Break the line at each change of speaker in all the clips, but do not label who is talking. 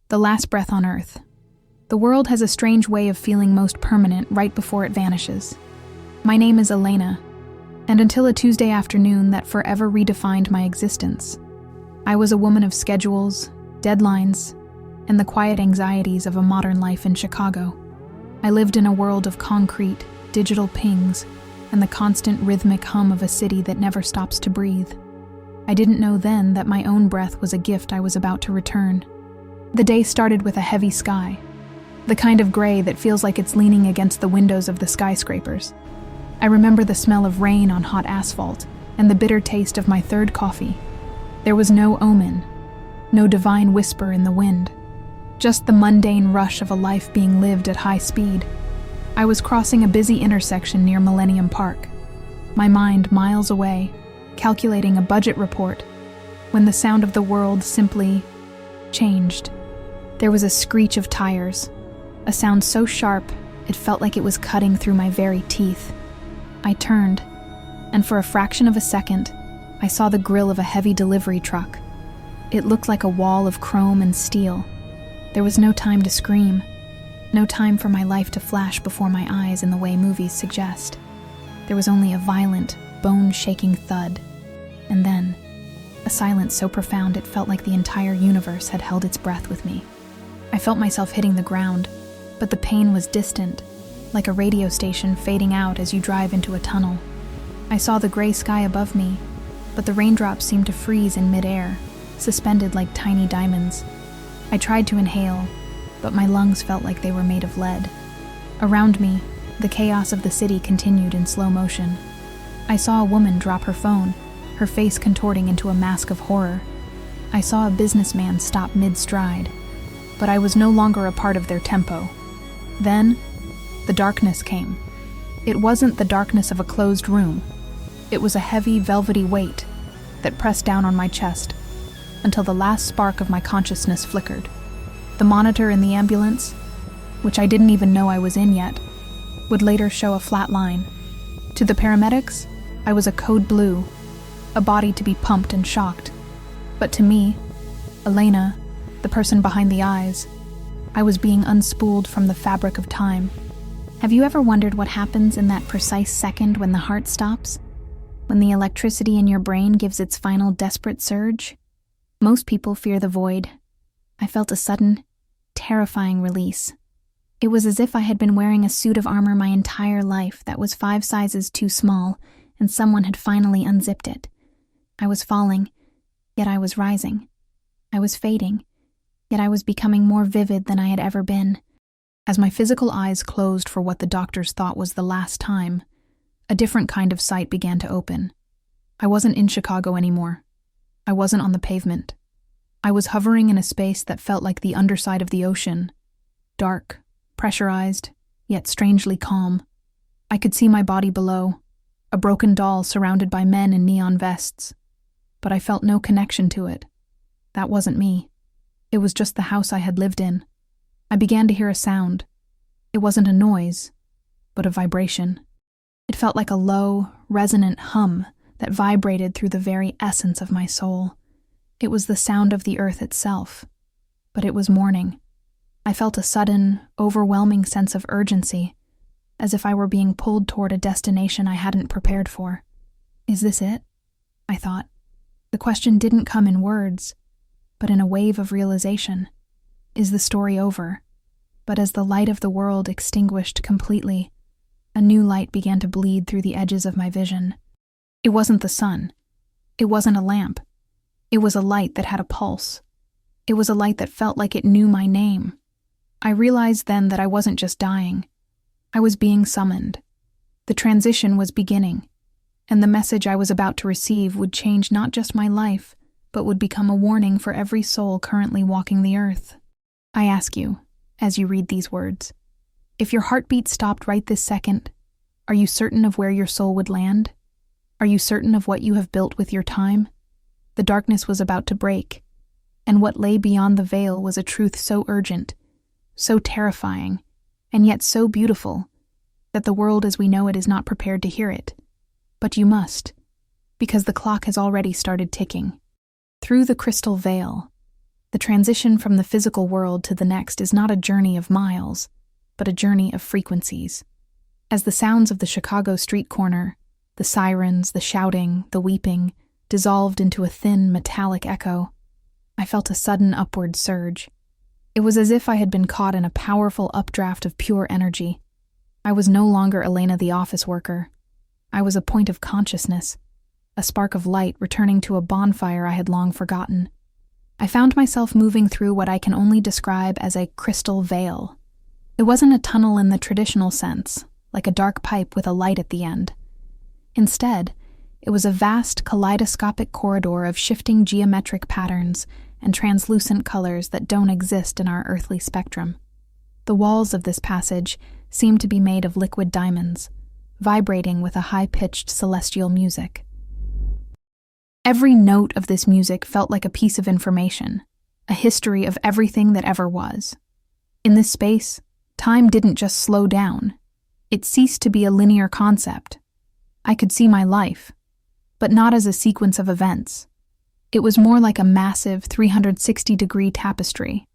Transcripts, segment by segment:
The last breath on Earth. The world has a strange way of feeling most permanent right before it vanishes. My name is Elena, and until a Tuesday afternoon that forever redefined my existence, I was a woman of schedules, deadlines, and the quiet anxieties of a modern life in Chicago. I lived in a world of concrete, digital pings, and the constant rhythmic hum of a city that never stops to breathe. I didn't know then that my own breath was a gift I was about to return. The day started with a heavy sky, the kind of gray that feels like it's leaning against the windows of the skyscrapers. I remember the smell of rain on hot asphalt and the bitter taste of my third coffee. There was no omen, no divine whisper in the wind, just the mundane rush of a life being lived at high speed. I was crossing a busy intersection near Millennium Park, my mind miles away, calculating a budget report, when the sound of the world simply changed. There was a screech of tires, a sound so sharp it felt like it was cutting through my very teeth. I turned, and for a fraction of a second, I saw the grille of a heavy delivery truck. It looked like a wall of chrome and steel. There was no time to scream, no time for my life to flash before my eyes in the way movies suggest. There was only a violent, bone-shaking thud, and then a silence so profound it felt like the entire universe had held its breath with me. I felt myself hitting the ground, but the pain was distant, like a radio station fading out as you drive into a tunnel. I saw the gray sky above me, but the raindrops seemed to freeze in midair, suspended like tiny diamonds. I tried to inhale, but my lungs felt like they were made of lead. Around me, the chaos of the city continued in slow motion. I saw a woman drop her phone, her face contorting into a mask of horror. I saw a businessman stop mid-stride, but I was no longer a part of their tempo. Then, the darkness came. It wasn't the darkness of a closed room. It was a heavy, velvety weight that pressed down on my chest until the last spark of my consciousness flickered. The monitor in the ambulance, which I didn't even know I was in yet, would later show a flat line. To the paramedics, I was a code blue, a body to be pumped and shocked. But to me, Elena, the person behind the eyes, I was being unspooled from the fabric of time. Have you ever wondered what happens in that precise second when the heart stops? When the electricity in your brain gives its final desperate surge? Most people fear the void. I felt a sudden, terrifying release. It was as if I had been wearing a suit of armor my entire life that was 5 sizes too small, and someone had finally unzipped it. I was falling, yet I was rising. I was fading, yet I was becoming more vivid than I had ever been. As my physical eyes closed for what the doctors thought was the last time, a different kind of sight began to open. I wasn't in Chicago anymore. I wasn't on the pavement. I was hovering in a space that felt like the underside of the ocean. Dark, pressurized, yet strangely calm. I could see my body below, a broken doll surrounded by men in neon vests. But I felt no connection to it. That wasn't me. It was just the house I had lived in. I began to hear a sound. It wasn't a noise, but a vibration. It felt like a low, resonant hum that vibrated through the very essence of my soul. It was the sound of the earth itself, but it was morning. I felt a sudden, overwhelming sense of urgency, as if I were being pulled toward a destination I hadn't prepared for. Is this it? I thought. The question didn't come in words, but in a wave of realization. Is the story over? But as the light of the world extinguished completely, a new light began to bleed through the edges of my vision. It wasn't the sun. It wasn't a lamp. It was a light that had a pulse. It was a light that felt like it knew my name. I realized then that I wasn't just dying. I was being summoned. The transition was beginning, and the message I was about to receive would change not just my life, but would become a warning for every soul currently walking the earth. I ask you, as you read these words, if your heartbeat stopped right this second, are you certain of where your soul would land? Are you certain of what you have built with your time? The darkness was about to break, and what lay beyond the veil was a truth so urgent, so terrifying, and yet so beautiful, that the world as we know it is not prepared to hear it. But you must, because the clock has already started ticking. Through the crystal veil, The transition from the physical world to the next is not a journey of miles, but a journey of frequencies. As the sounds of the Chicago street corner, the sirens, the shouting, the weeping, dissolved into a thin, metallic echo, I felt a sudden upward surge. It was as if I had been caught in a powerful updraft of pure energy. I was no longer Elena the office worker. I was a point of consciousness, a spark of light returning to a bonfire I had long forgotten. I found myself moving through what I can only describe as a crystal veil. It wasn't a tunnel in the traditional sense, like a dark pipe with a light at the end. Instead, it was a vast kaleidoscopic corridor of shifting geometric patterns and translucent colors that don't exist in our earthly spectrum. The walls of this passage seemed to be made of liquid diamonds, vibrating with a high-pitched celestial music. Every note of this music felt like a piece of information, a history of everything that ever was. In this space, time didn't just slow down. It ceased to be a linear concept. I could see my life, but not as a sequence of events. It was more like a massive 360-degree tapestry.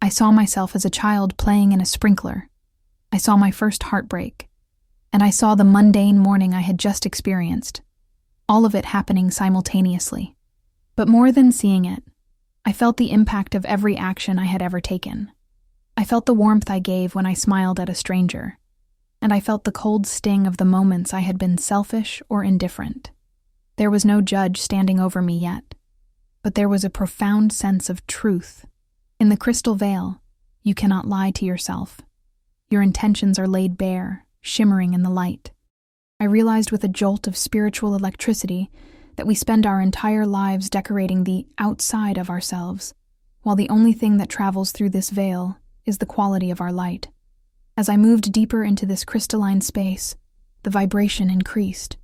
I saw myself as a child playing in a sprinkler. I saw my first heartbreak. And I saw the mundane morning I had just experienced. All of it happening simultaneously. But more than seeing it, I felt the impact of every action I had ever taken. I felt the warmth I gave when I smiled at a stranger. And I felt the cold sting of the moments I had been selfish or indifferent. There was no judge standing over me yet, but there was a profound sense of truth. In the crystal veil, you cannot lie to yourself. Your intentions are laid bare, shimmering in the light. I realized with a jolt of spiritual electricity that we spend our entire lives decorating the outside of ourselves, while the only thing that travels through this veil is the quality of our light. As I moved deeper into this crystalline space, the vibration increased.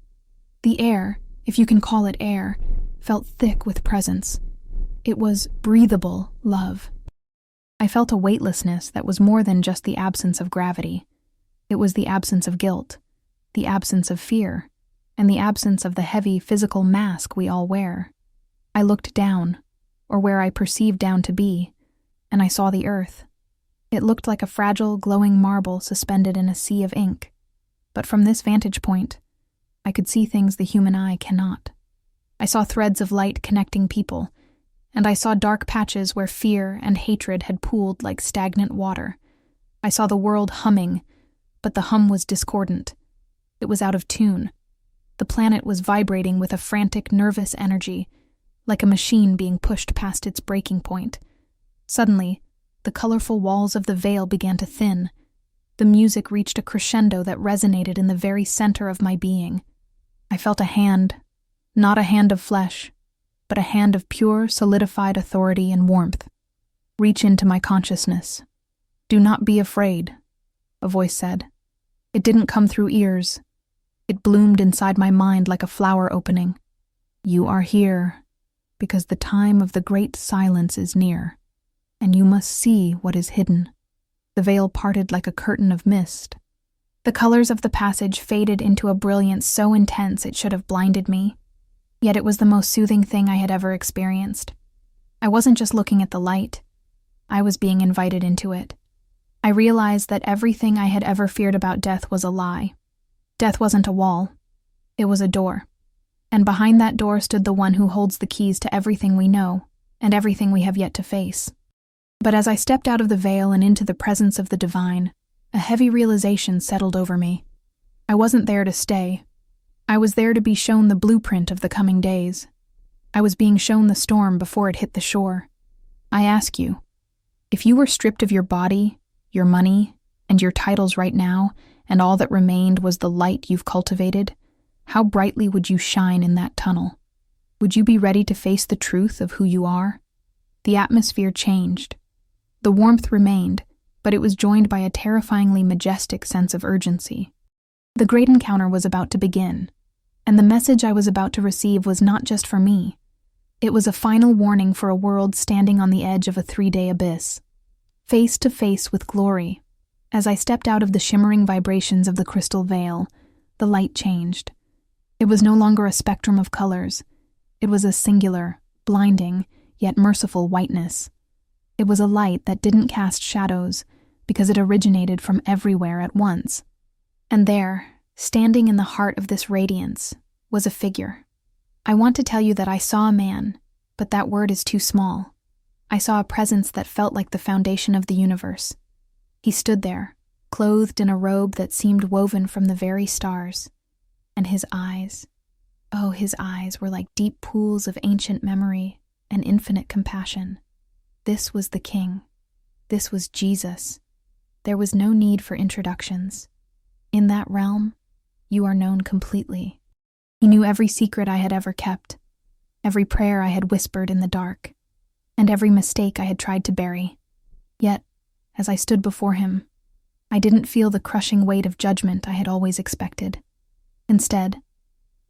The air, if you can call it air, felt thick with presence. It was breathable love. I felt a weightlessness that was more than just the absence of gravity. It was the absence of guilt, the absence of fear, and the absence of the heavy physical mask we all wear. I looked down, or where I perceived down to be, and I saw the earth. It looked like a fragile, glowing marble suspended in a sea of ink. But from this vantage point, I could see things the human eye cannot. I saw threads of light connecting people, and I saw dark patches where fear and hatred had pooled like stagnant water. I saw the world humming, but the hum was discordant. It was out of tune. The planet was vibrating with a frantic, nervous energy, like a machine being pushed past its breaking point. Suddenly, the colorful walls of the veil began to thin. The music reached a crescendo that resonated in the very center of my being. I felt a hand, not a hand of flesh, but a hand of pure, solidified authority and warmth, reach into my consciousness. "Do not be afraid," a voice said. It didn't come through ears. It bloomed inside my mind like a flower opening. "You are here, because the time of the great silence is near, and you must see what is hidden." The veil parted like a curtain of mist. The colors of the passage faded into a brilliance so intense it should have blinded me. Yet it was the most soothing thing I had ever experienced. I wasn't just looking at the light. I was being invited into it. I realized that everything I had ever feared about death was a lie. Death wasn't a wall. It was a door. And behind that door stood the one who holds the keys to everything we know and everything we have yet to face. But as I stepped out of the veil and into the presence of the divine, a heavy realization settled over me. I wasn't there to stay. I was there to be shown the blueprint of the coming days. I was being shown the storm before it hit the shore. I ask you, if you were stripped of your body, your money, and your titles right now, and all that remained was the light you've cultivated, how brightly would you shine in that tunnel? Would you be ready to face the truth of who you are? The atmosphere changed. The warmth remained, but it was joined by a terrifyingly majestic sense of urgency. The great encounter was about to begin, and the message I was about to receive was not just for me. It was a final warning for a world standing on the edge of a 3-day abyss. Face to face with glory. As I stepped out of the shimmering vibrations of the crystal veil, the light changed. It was no longer a spectrum of colors. It was a singular, blinding, yet merciful whiteness. It was a light that didn't cast shadows because it originated from everywhere at once. And there, standing in the heart of this radiance, was a figure. I want to tell you that I saw a man, but that word is too small. I saw a presence that felt like the foundation of the universe. He stood there, clothed in a robe that seemed woven from the very stars. And his eyes, oh, his eyes were like deep pools of ancient memory and infinite compassion. This was the King. This was Jesus. There was no need for introductions. In that realm, you are known completely. He knew every secret I had ever kept, every prayer I had whispered in the dark, and every mistake I had tried to bury. Yet, as I stood before him, I didn't feel the crushing weight of judgment I had always expected. Instead,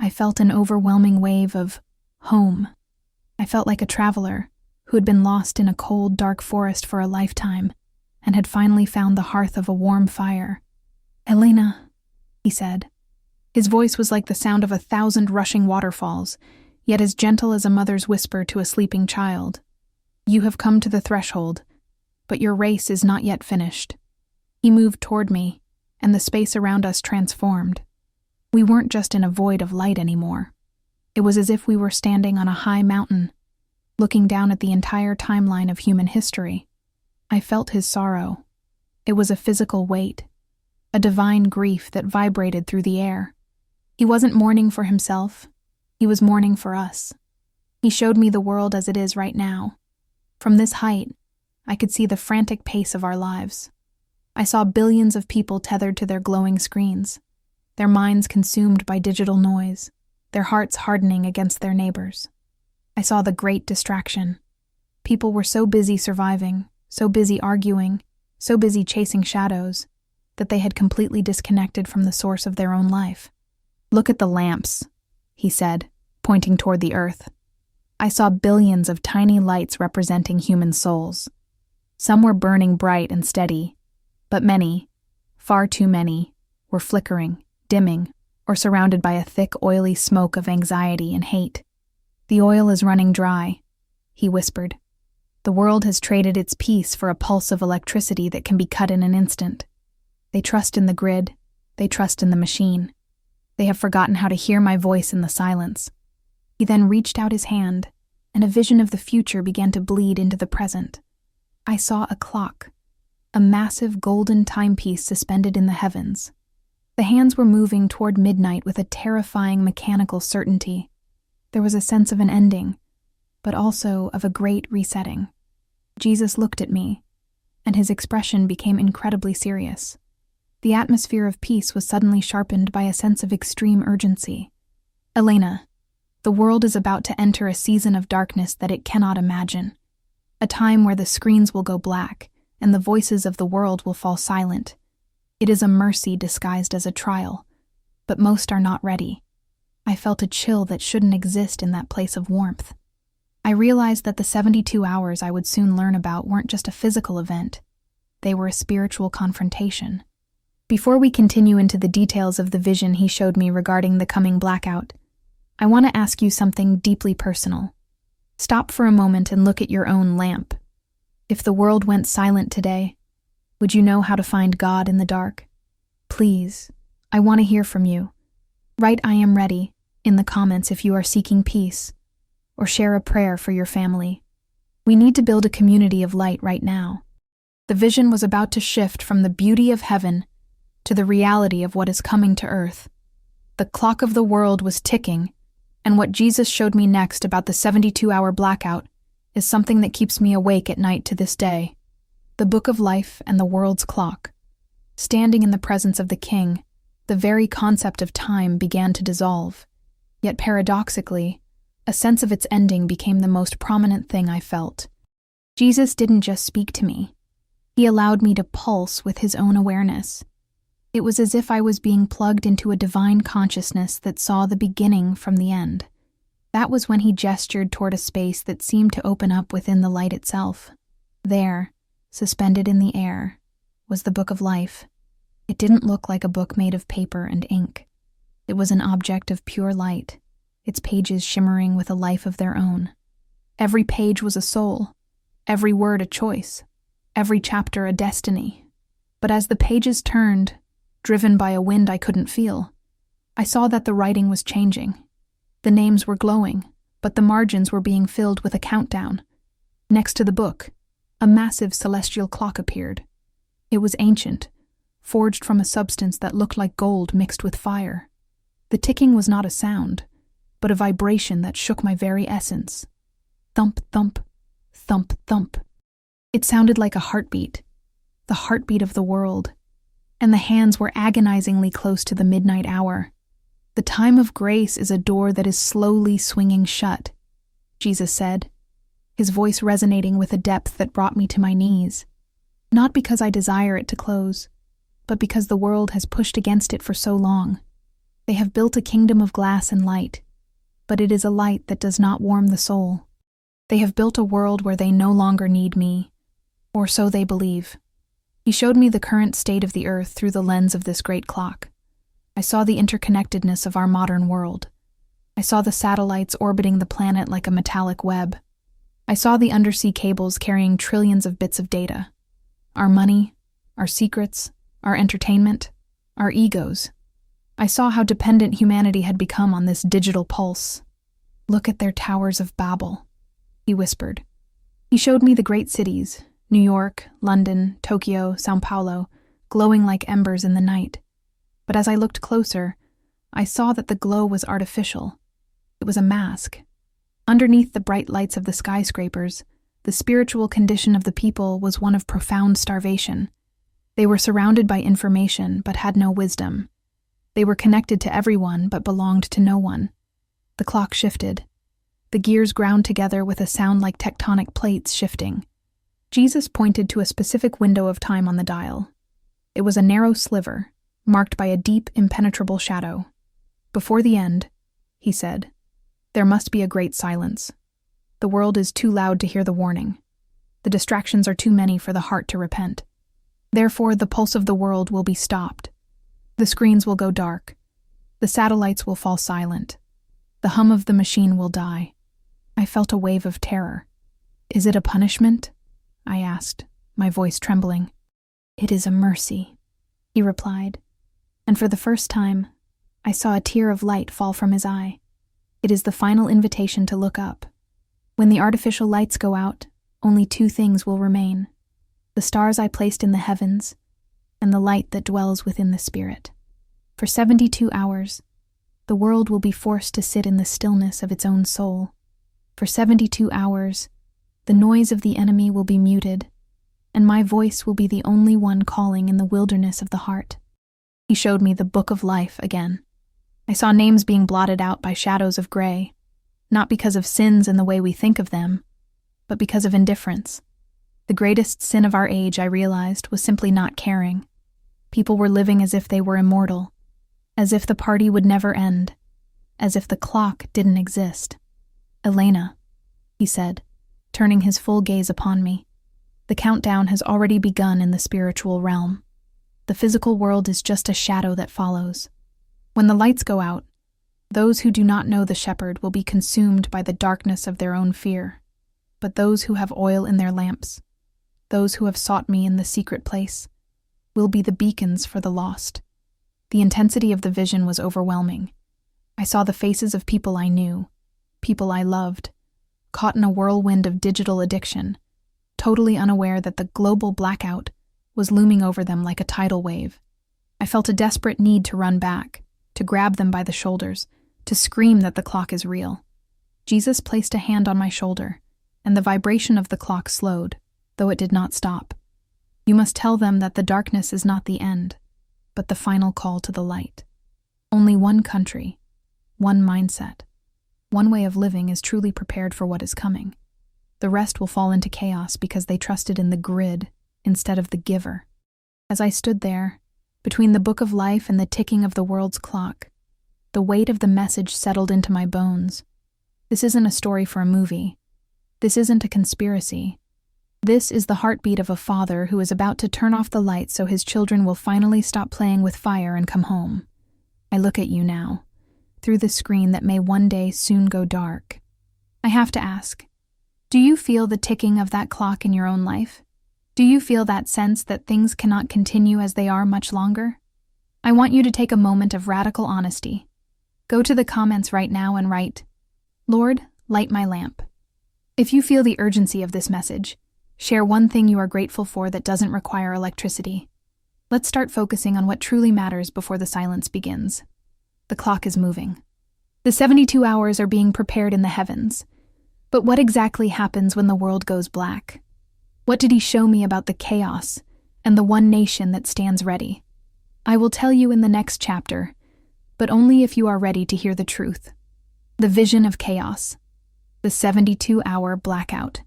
I felt an overwhelming wave of home. I felt like a traveler who had been lost in a cold, dark forest for a lifetime and had finally found the hearth of a warm fire. "Elena," he said. His voice was like the sound of 1,000 rushing waterfalls, yet as gentle as a mother's whisper to a sleeping child. "You have come to the threshold, but your race is not yet finished." He moved toward me, and the space around us transformed. We weren't just in a void of light anymore. It was as if we were standing on a high mountain, looking down at the entire timeline of human history. I felt his sorrow. It was a physical weight, a divine grief that vibrated through the air. He wasn't mourning for himself. He was mourning for us. He showed me the world as it is right now. From this height, I could see the frantic pace of our lives. I saw billions of people tethered to their glowing screens, their minds consumed by digital noise, their hearts hardening against their neighbors. I saw the great distraction. People were so busy surviving, so busy arguing, so busy chasing shadows, that they had completely disconnected from the source of their own life. "Look at the lamps," he said, pointing toward the earth. I saw billions of tiny lights representing human souls. Some were burning bright and steady, but many, far too many, were flickering, dimming, or surrounded by a thick, oily smoke of anxiety and hate. "The oil is running dry," he whispered. "The world has traded its peace for a pulse of electricity that can be cut in an instant. They trust in the grid. They trust in the machine. They have forgotten how to hear my voice in the silence." He then reached out his hand, and a vision of the future began to bleed into the present. I saw a clock, a massive golden timepiece suspended in the heavens. The hands were moving toward midnight with a terrifying mechanical certainty. There was a sense of an ending, but also of a great resetting. Jesus looked at me, and his expression became incredibly serious. The atmosphere of peace was suddenly sharpened by a sense of extreme urgency. "Elena, the world is about to enter a season of darkness that it cannot imagine. A time where the screens will go black, and the voices of the world will fall silent. It is a mercy disguised as a trial, but most are not ready." I felt a chill that shouldn't exist in that place of warmth. I realized that the 72 hours I would soon learn about weren't just a physical event. They were a spiritual confrontation. Before we continue into the details of the vision he showed me regarding the coming blackout, I want to ask you something deeply personal. Stop for a moment and look at your own lamp. If the world went silent today, would you know how to find God in the dark? Please, I want to hear from you. Write "I am ready" in the comments if you are seeking peace, or share a prayer for your family. We need to build a community of light right now. The vision was about to shift from the beauty of heaven to the reality of what is coming to earth. The clock of the world was ticking, and what Jesus showed me next about the 72-hour blackout is something that keeps me awake at night to this day. The book of life and the world's clock. Standing in the presence of the King, the very concept of time began to dissolve. Yet paradoxically, a sense of its ending became the most prominent thing I felt. Jesus didn't just speak to me. He allowed me to pulse with his own awareness. It was as if I was being plugged into a divine consciousness that saw the beginning from the end. That was when he gestured toward a space that seemed to open up within the light itself. There, suspended in the air, was the book of life. It didn't look like a book made of paper and ink. It was an object of pure light, its pages shimmering with a life of their own. Every page was a soul, every word a choice, every chapter a destiny. But as the pages turned, driven by a wind I couldn't feel, I saw that the writing was changing. The names were glowing, but the margins were being filled with a countdown. Next to the book, a massive celestial clock appeared. It was ancient, forged from a substance that looked like gold mixed with fire. The ticking was not a sound, but a vibration that shook my very essence. Thump, thump, thump, thump. It sounded like a heartbeat, the heartbeat of the world, and the hands were agonizingly close to the midnight hour. The time of grace is a door that is slowly swinging shut, Jesus said, his voice resonating with a depth that brought me to my knees. Not because I desire it to close, but because the world has pushed against it for so long. They have built a kingdom of glass and light, but it is a light that does not warm the soul. They have built a world where they no longer need me, or so they believe. He showed me the current state of the earth through the lens of this great clock. I saw the interconnectedness of our modern world. I saw the satellites orbiting the planet like a metallic web. I saw the undersea cables carrying trillions of bits of data. Our money, our secrets, our entertainment, our egos. I saw how dependent humanity had become on this digital pulse. Look at their towers of Babel, he whispered. He showed me the great cities, New York, London, Tokyo, São Paulo, glowing like embers in the night. But as I looked closer, I saw that the glow was artificial. It was a mask. Underneath the bright lights of the skyscrapers, the spiritual condition of the people was one of profound starvation. They were surrounded by information but had no wisdom. They were connected to everyone but belonged to no one. The clock shifted. The gears ground together with a sound like tectonic plates shifting. Jesus pointed to a specific window of time on the dial. It was a narrow sliver, marked by a deep, impenetrable shadow. Before the end, he said, there must be a great silence. The world is too loud to hear the warning. The distractions are too many for the heart to repent. Therefore, the pulse of the world will be stopped. The screens will go dark. The satellites will fall silent. The hum of the machine will die. I felt a wave of terror. Is it a punishment? I asked, my voice trembling. It is a mercy, he replied, and for the first time, I saw a tear of light fall from his eye. It is the final invitation to look up. When the artificial lights go out, only two things will remain: the stars I placed in the heavens, and the light that dwells within the spirit. For 72 hours, the world will be forced to sit in the stillness of its own soul. For 72 hours, the noise of the enemy will be muted, and my voice will be the only one calling in the wilderness of the heart. He showed me the book of life again. I saw names being blotted out by shadows of gray, not because of sins in the way we think of them, but because of indifference. The greatest sin of our age, I realized, was simply not caring. People were living as if they were immortal, as if the party would never end, as if the clock didn't exist. Elena, he said, turning his full gaze upon me, the countdown has already begun in the spiritual realm. The physical world is just a shadow that follows. When the lights go out, those who do not know the shepherd will be consumed by the darkness of their own fear. But those who have oil in their lamps, those who have sought me in the secret place, will be the beacons for the lost. The intensity of the vision was overwhelming. I saw the faces of people I knew, people I loved, caught in a whirlwind of digital addiction, totally unaware that the global blackout was looming over them like a tidal wave. I felt a desperate need to run back, to grab them by the shoulders, to scream that the clock is real. Jesus placed a hand on my shoulder, and the vibration of the clock slowed, though it did not stop. You must tell them that the darkness is not the end, but the final call to the light. Only one country, one mindset, one way of living is truly prepared for what is coming. The rest will fall into chaos because they trusted in the grid instead of the giver. As I stood there, between the book of life and the ticking of the world's clock, the weight of the message settled into my bones. This isn't a story for a movie. This isn't a conspiracy. This is the heartbeat of a father who is about to turn off the lights so his children will finally stop playing with fire and come home. I look at you now, through the screen that may one day soon go dark. I have to ask, Do you feel the ticking of that clock in your own life? Do you feel that sense that things cannot continue as they are much longer? I want you to take a moment of radical honesty. Go to the comments right now and write, "Lord, light my lamp." If you feel the urgency of this message, share one thing you are grateful for that doesn't require electricity. Let's start focusing on what truly matters before the silence begins. The clock is moving. The 72 hours are being prepared in the heavens. But what exactly happens when the world goes black? What did he show me about the chaos and the one nation that stands ready? I will tell you in the next chapter, but only if you are ready to hear the truth. The vision of chaos. The 72-hour blackout.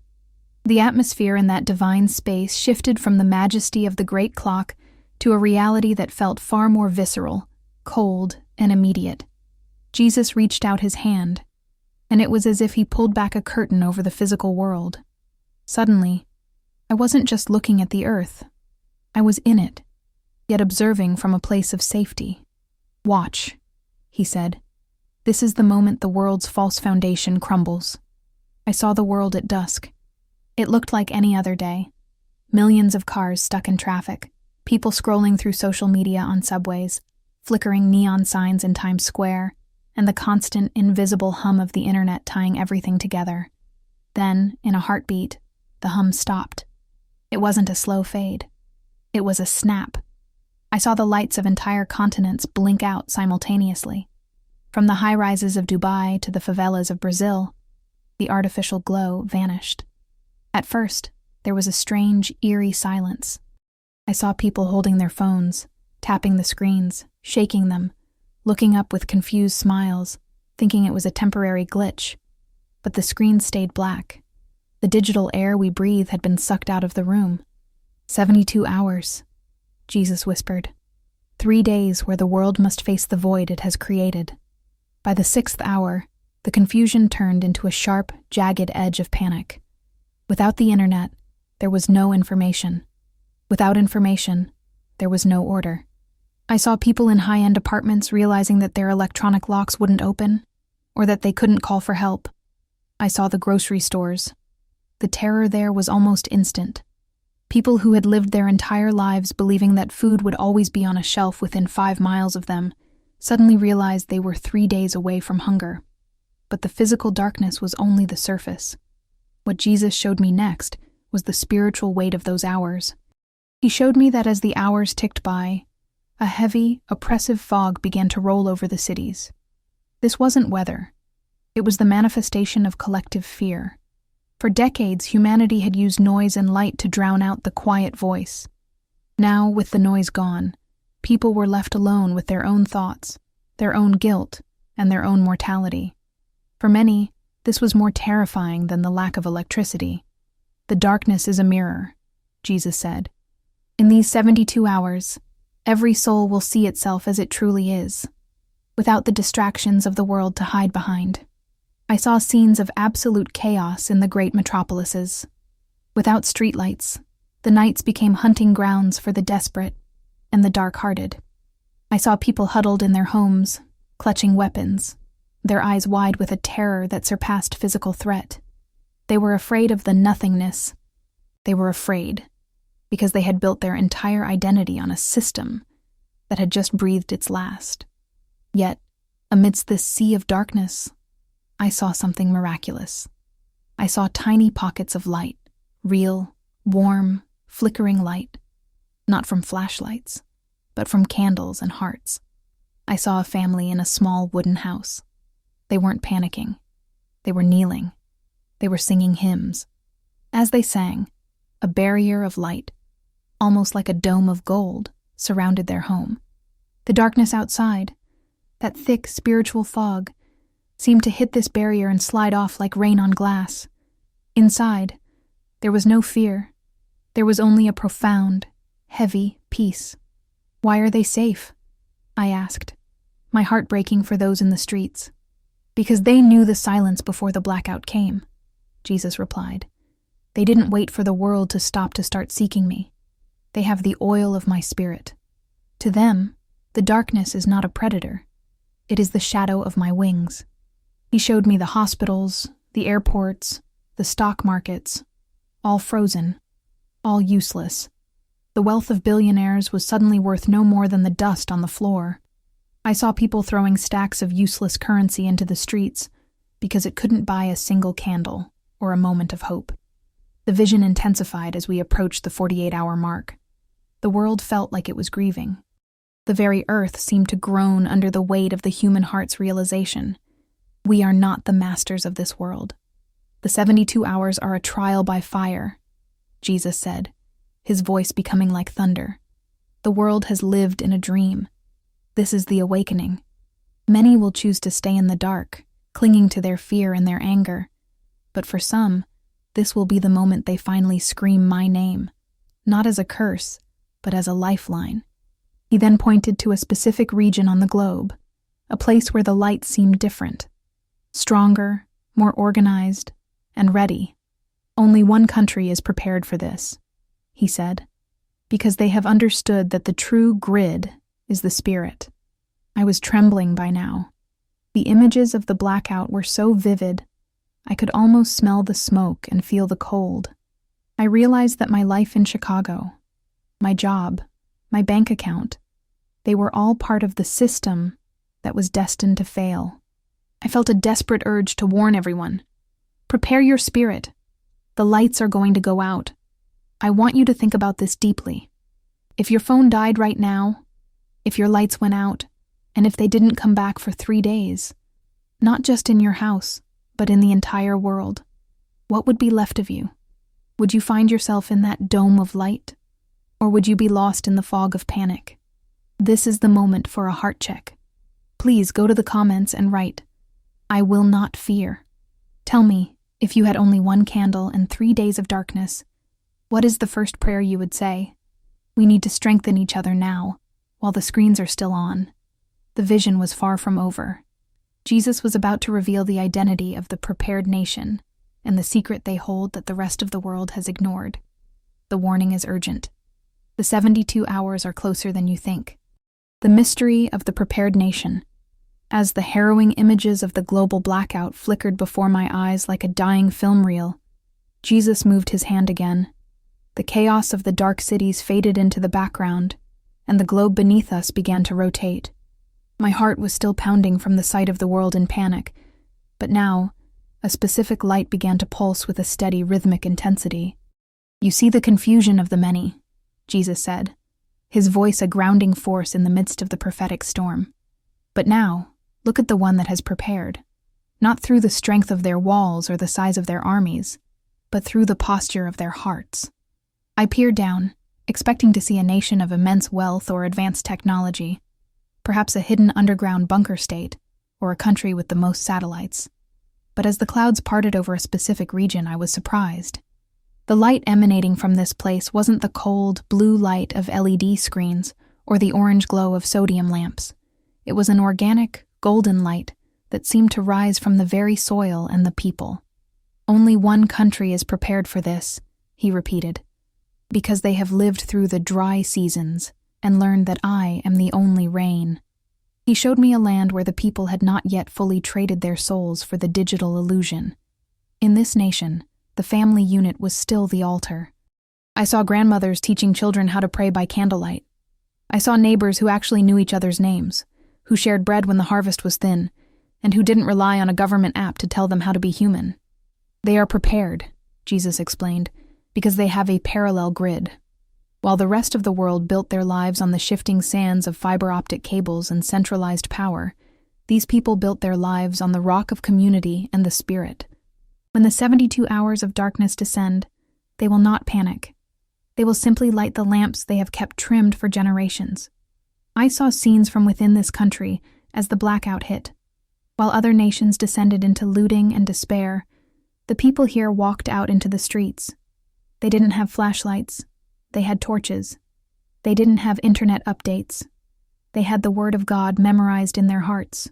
The atmosphere in that divine space shifted from the majesty of the great clock to a reality that felt far more visceral, cold, and immediate. Jesus reached out his hand, and it was as if he pulled back a curtain over the physical world. Suddenly, I wasn't just looking at the earth. I was in it, yet observing from a place of safety. "Watch," he said. "This is the moment the world's false foundation crumbles." I saw the world at dusk. It looked like any other day. Millions of cars stuck in traffic, people scrolling through social media on subways, flickering neon signs in Times Square, and the constant, invisible hum of the internet tying everything together. Then, in a heartbeat, the hum stopped. It wasn't a slow fade. It was a snap. I saw the lights of entire continents blink out simultaneously. From the high-rises of Dubai to the favelas of Brazil, the artificial glow vanished. At first, there was a strange, eerie silence. I saw people holding their phones, tapping the screens, shaking them, looking up with confused smiles, thinking it was a temporary glitch. But the screen stayed black. The digital air we breathe had been sucked out of the room. 72 hours, Jesus whispered. 3 days where the world must face the void it has created. By the 6th hour, the confusion turned into a sharp, jagged edge of panic. Without the internet, there was no information. Without information, there was no order. I saw people in high-end apartments realizing that their electronic locks wouldn't open, or that they couldn't call for help. I saw the grocery stores. The terror there was almost instant. People who had lived their entire lives believing that food would always be on a shelf within 5 miles of them suddenly realized they were 3 days away from hunger. But the physical darkness was only the surface. What Jesus showed me next was the spiritual weight of those hours. He showed me that as the hours ticked by, a heavy, oppressive fog began to roll over the cities. This wasn't weather. It was the manifestation of collective fear. For decades, humanity had used noise and light to drown out the quiet voice. Now, with the noise gone, people were left alone with their own thoughts, their own guilt, and their own mortality. For many, this was more terrifying than the lack of electricity. "The darkness is a mirror," Jesus said. "In these 72 hours, every soul will see itself as it truly is, without the distractions of the world to hide behind." I saw scenes of absolute chaos in the great metropolises. Without streetlights, the nights became hunting grounds for the desperate and the dark-hearted. I saw people huddled in their homes, clutching weapons, their eyes wide with a terror that surpassed physical threat. They were afraid of the nothingness. They were afraid because they had built their entire identity on a system that had just breathed its last. Yet, amidst this sea of darkness, I saw something miraculous. I saw tiny pockets of light, real, warm, flickering light, not from flashlights, but from candles and hearts. I saw a family in a small wooden house. They weren't panicking. They were kneeling. They were singing hymns. As they sang, a barrier of light, almost like a dome of gold, surrounded their home. The darkness outside, that thick spiritual fog, seemed to hit this barrier and slide off like rain on glass. Inside, there was no fear. There was only a profound, heavy peace. "Why are they safe?" I asked, my heart breaking for those in the streets. "Because they knew the silence before the blackout came," Jesus replied. "They didn't wait for the world to stop to start seeking me. They have the oil of my spirit. To them, the darkness is not a predator. It is the shadow of my wings." He showed me the hospitals, the airports, the stock markets, all frozen, all useless. The wealth of billionaires was suddenly worth no more than the dust on the floor. I saw people throwing stacks of useless currency into the streets because it couldn't buy a single candle or a moment of hope. The vision intensified as we approached the 48-hour mark. The world felt like it was grieving. The very earth seemed to groan under the weight of the human heart's realization. We are not the masters of this world. The 72 hours are a trial by fire, Jesus said, his voice becoming like thunder. The world has lived in a dream. This is the awakening. Many will choose to stay in the dark, clinging to their fear and their anger. But for some, this will be the moment they finally scream my name, not as a curse, but as a lifeline. He then pointed to a specific region on the globe, a place where the light seemed different, stronger, more organized, and ready. Only one country is prepared for this, he said, because they have understood that the true grid is the spirit. I was trembling by now. The images of the blackout were so vivid, I could almost smell the smoke and feel the cold. I realized that my life in Chicago, my job, my bank account, they were all part of the system that was destined to fail. I felt a desperate urge to warn everyone. Prepare your spirit. The lights are going to go out. I want you to think about this deeply. If your phone died right now, if your lights went out, and if they didn't come back for 3 days, not just in your house, but in the entire world, what would be left of you? Would you find yourself in that dome of light? Or would you be lost in the fog of panic? This is the moment for a heart check. Please go to the comments and write, "I will not fear." Tell me, if you had only 1 candle and 3 days of darkness, what is the first prayer you would say? We need to strengthen each other now, while the screens are still on. The vision was far from over. Jesus was about to reveal the identity of the prepared nation and the secret they hold that the rest of the world has ignored. The warning is urgent. The 72 hours are closer than you think. The mystery of the prepared nation. As the harrowing images of the global blackout flickered before my eyes like a dying film reel, Jesus moved his hand again. The chaos of the dark cities faded into the background, and the globe beneath us began to rotate. My heart was still pounding from the sight of the world in panic, but now, a specific light began to pulse with a steady, rhythmic intensity. "You see the confusion of the many," Jesus said, his voice a grounding force in the midst of the prophetic storm. "But now, look at the one that has prepared, not through the strength of their walls or the size of their armies, but through the posture of their hearts." I peered down, expecting to see a nation of immense wealth or advanced technology, perhaps a hidden underground bunker state, or a country with the most satellites. But as the clouds parted over a specific region, I was surprised. The light emanating from this place wasn't the cold, blue light of LED screens or the orange glow of sodium lamps. It was an organic, golden light that seemed to rise from the very soil and the people. "Only one country is prepared for this," he repeated, "because they have lived through the dry seasons and learned that I am the only rain." He showed me a land where the people had not yet fully traded their souls for the digital illusion. In this nation, the family unit was still the altar. I saw grandmothers teaching children how to pray by candlelight. I saw neighbors who actually knew each other's names, who shared bread when the harvest was thin, and who didn't rely on a government app to tell them how to be human. "They are prepared," Jesus explained, "because they have a parallel grid. While the rest of the world built their lives on the shifting sands of fiber optic cables and centralized power, these people built their lives on the rock of community and the spirit. When the 72 hours of darkness descend, they will not panic. They will simply light the lamps they have kept trimmed for generations." I saw scenes from within this country as the blackout hit. While other nations descended into looting and despair, the people here walked out into the streets. They didn't have flashlights. They had torches. They didn't have internet updates. They had the Word of God memorized in their hearts.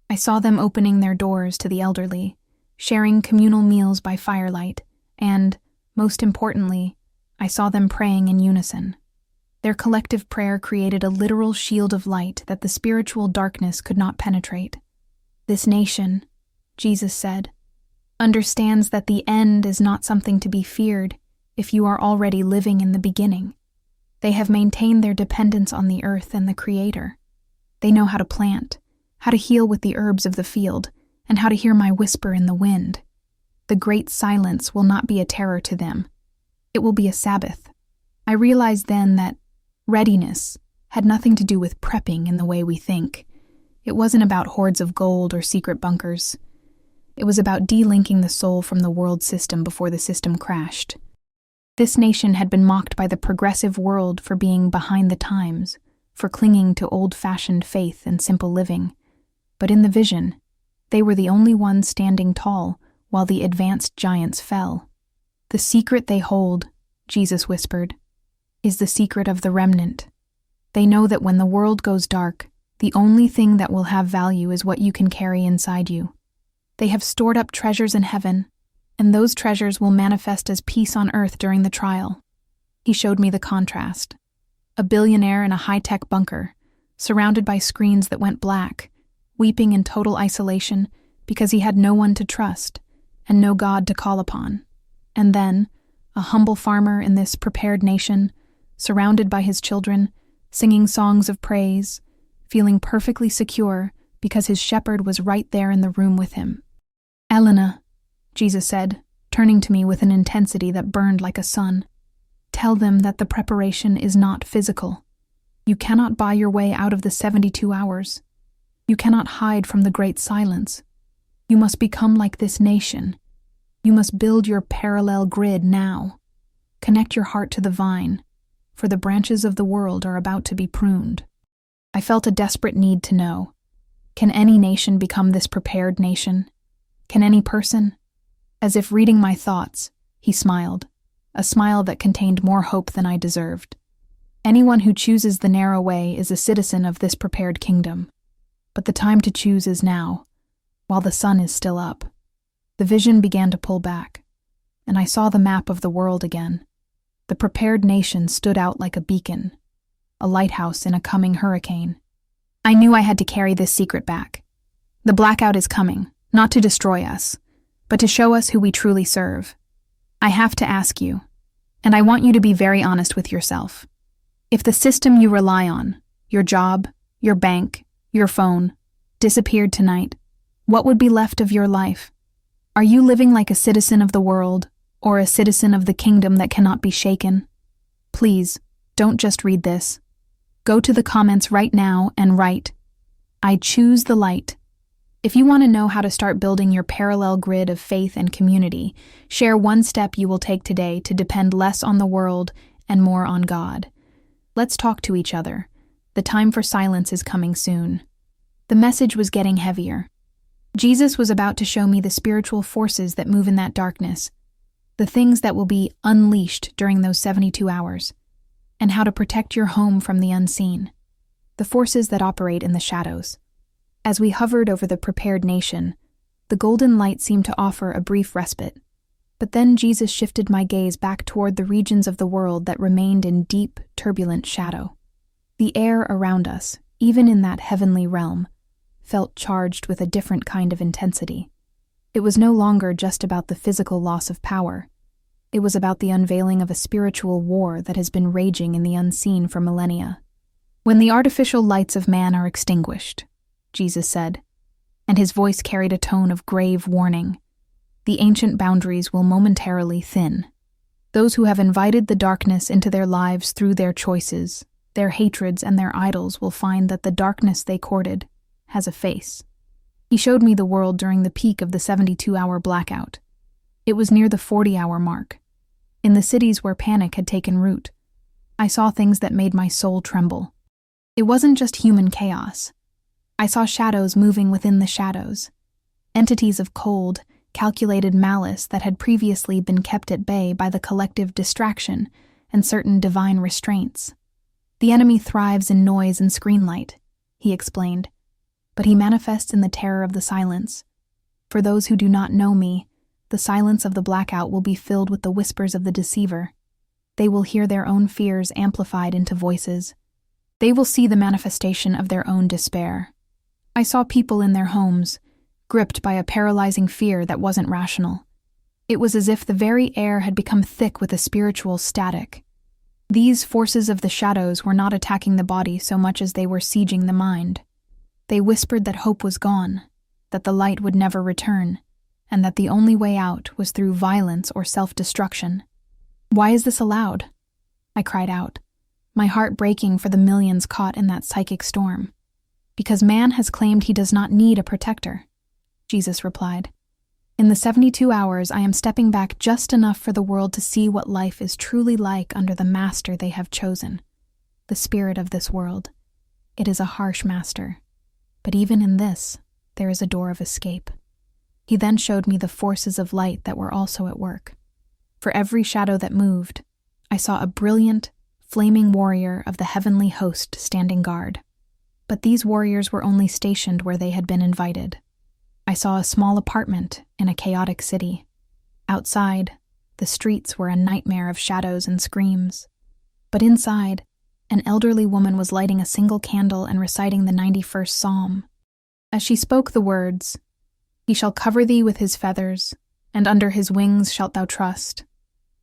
I saw them opening their doors to the elderly, sharing communal meals by firelight, and, most importantly, I saw them praying in unison. Their collective prayer created a literal shield of light that the spiritual darkness could not penetrate. "This nation," Jesus said, understands that the end is not something to be feared if you are already living in the beginning. They have maintained their dependence on the earth and the Creator. They know how to plant, how to heal with the herbs of the field, and how to hear my whisper in the wind. The great silence will not be a terror to them. It will be a Sabbath. I realized then that readiness had nothing to do with prepping in the way we think. It wasn't about hoards of gold or secret bunkers. It was about delinking the soul from the world system before the system crashed. This nation had been mocked by the progressive world for being behind the times, for clinging to old-fashioned faith and simple living. But in the vision, they were the only ones standing tall while the advanced giants fell. The secret they hold, Jesus whispered, is the secret of the remnant. They know that when the world goes dark, the only thing that will have value is what you can carry inside you. They have stored up treasures in heaven, and those treasures will manifest as peace on earth during the trial. He showed me the contrast. A billionaire in a high-tech bunker, surrounded by screens that went black, weeping in total isolation because he had no one to trust and no God to call upon. And then, a humble farmer in this prepared nation, surrounded by his children, singing songs of praise, feeling perfectly secure because his shepherd was right there in the room with him. "Elena," Jesus said, turning to me with an intensity that burned like a sun, "tell them that the preparation is not physical. You cannot buy your way out of the 72 hours. You cannot hide from the great silence. You must become like this nation. You must build your parallel grid now. Connect your heart to the vine, for the branches of the world are about to be pruned." I felt a desperate need to know. Can any nation become this prepared nation? Can any person? As if reading my thoughts, he smiled, a smile that contained more hope than I deserved. Anyone who chooses the narrow way is a citizen of this prepared kingdom. But the time to choose is now, while the sun is still up. The vision began to pull back, and I saw the map of the world again. The prepared nation stood out like a beacon, a lighthouse in a coming hurricane. I knew I had to carry this secret back. The blackout is coming, not to destroy us, but to show us who we truly serve. I have to ask you, and I want you to be very honest with yourself. If the system you rely on, your job, your bank, your phone, disappeared tonight, what would be left of your life? Are you living like a citizen of the world, or a citizen of the kingdom that cannot be shaken? Please, don't just read this. Go to the comments right now and write, "I choose the light." If you want to know how to start building your parallel grid of faith and community, share one step you will take today to depend less on the world and more on God. Let's talk to each other. The time for silence is coming soon. The message was getting heavier. Jesus was about to show me the spiritual forces that move in that darkness, the things that will be unleashed during those 72 hours, and how to protect your home from the unseen, the forces that operate in the shadows. As we hovered over the prepared nation, the golden light seemed to offer a brief respite. But then Jesus shifted my gaze back toward the regions of the world that remained in deep, turbulent shadow. The air around us, even in that heavenly realm, felt charged with a different kind of intensity. It was no longer just about the physical loss of power. It was about the unveiling of a spiritual war that has been raging in the unseen for millennia. "When the artificial lights of man are extinguished," Jesus said, and his voice carried a tone of grave warning, "the ancient boundaries will momentarily thin. Those who have invited the darkness into their lives through their choices, their hatreds, and their idols will find that the darkness they courted has a face." He showed me the world during the peak of the 72-hour blackout. It was near the 40-hour mark. In the cities where panic had taken root, I saw things that made my soul tremble. It wasn't just human chaos. I saw shadows moving within the shadows, entities of cold, calculated malice that had previously been kept at bay by the collective distraction and certain divine restraints. "The enemy thrives in noise and screen light," he explained, "but he manifests in the terror of the silence. For those who do not know me, the silence of the blackout will be filled with the whispers of the deceiver. They will hear their own fears amplified into voices. They will see the manifestation of their own despair. I saw people in their homes, gripped by a paralyzing fear that wasn't rational. It was as if the very air had become thick with a spiritual static. These forces of the shadows were not attacking the body so much as they were sieging the mind. They whispered that hope was gone, that the light would never return, and that the only way out was through violence or self-destruction. "Why is this allowed?" I cried out, my heart breaking for the millions caught in that psychic storm. "Because man has claimed he does not need a protector," Jesus replied. "In the 72 hours, I am stepping back just enough for the world to see what life is truly like under the master they have chosen, the spirit of this world. It is a harsh master, but even in this, there is a door of escape." He then showed me the forces of light that were also at work. For every shadow that moved, I saw a brilliant, flaming warrior of the heavenly host standing guard. But these warriors were only stationed where they had been invited. I saw a small apartment in a chaotic city. Outside, the streets were a nightmare of shadows and screams. But inside, an elderly woman was lighting a single candle and reciting the 91st Psalm. As she spoke the words, "He shall cover thee with his feathers, and under his wings shalt thou trust,"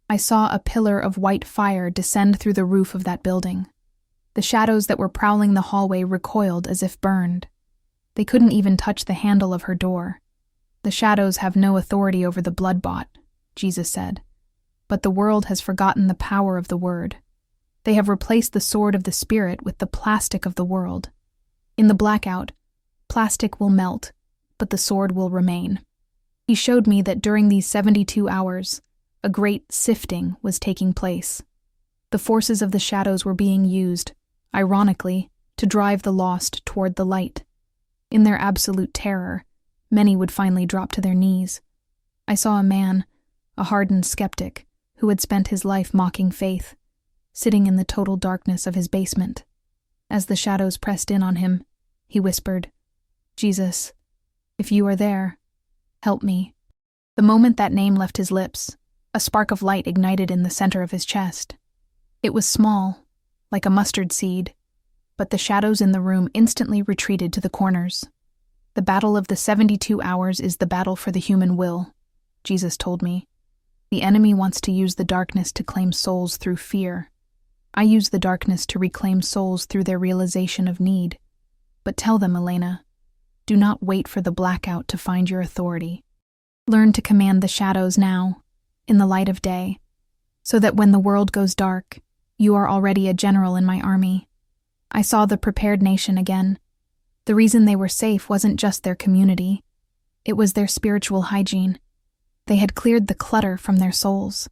I saw a pillar of white fire descend through the roof of that building. The shadows that were prowling the hallway recoiled as if burned. They couldn't even touch the handle of her door. "The shadows have no authority over the blood-bought," Jesus said. "But the world has forgotten the power of the word. They have replaced the sword of the Spirit with the plastic of the world. In the blackout, plastic will melt, but the sword will remain." He showed me that during these 72 hours, a great sifting was taking place. The forces of the shadows were being used, ironically, to drive the lost toward the light. In their absolute terror, many would finally drop to their knees. I saw a man, a hardened skeptic, who had spent his life mocking faith, sitting in the total darkness of his basement. As the shadows pressed in on him, he whispered, "Jesus, if you are there, help me." The moment that name left his lips, a spark of light ignited in the center of his chest. It was small, like a mustard seed, but the shadows in the room instantly retreated to the corners. "The battle of the 72 hours is the battle for the human will," Jesus told me. "The enemy wants to use the darkness to claim souls through fear. I use the darkness to reclaim souls through their realization of need. But tell them, Elena, do not wait for the blackout to find your authority. Learn to command the shadows now, in the light of day, so that when the world goes dark, you are already a general in my army." I saw the prepared nation again. The reason they were safe wasn't just their community. It was their spiritual hygiene. They had cleared the clutter from their souls.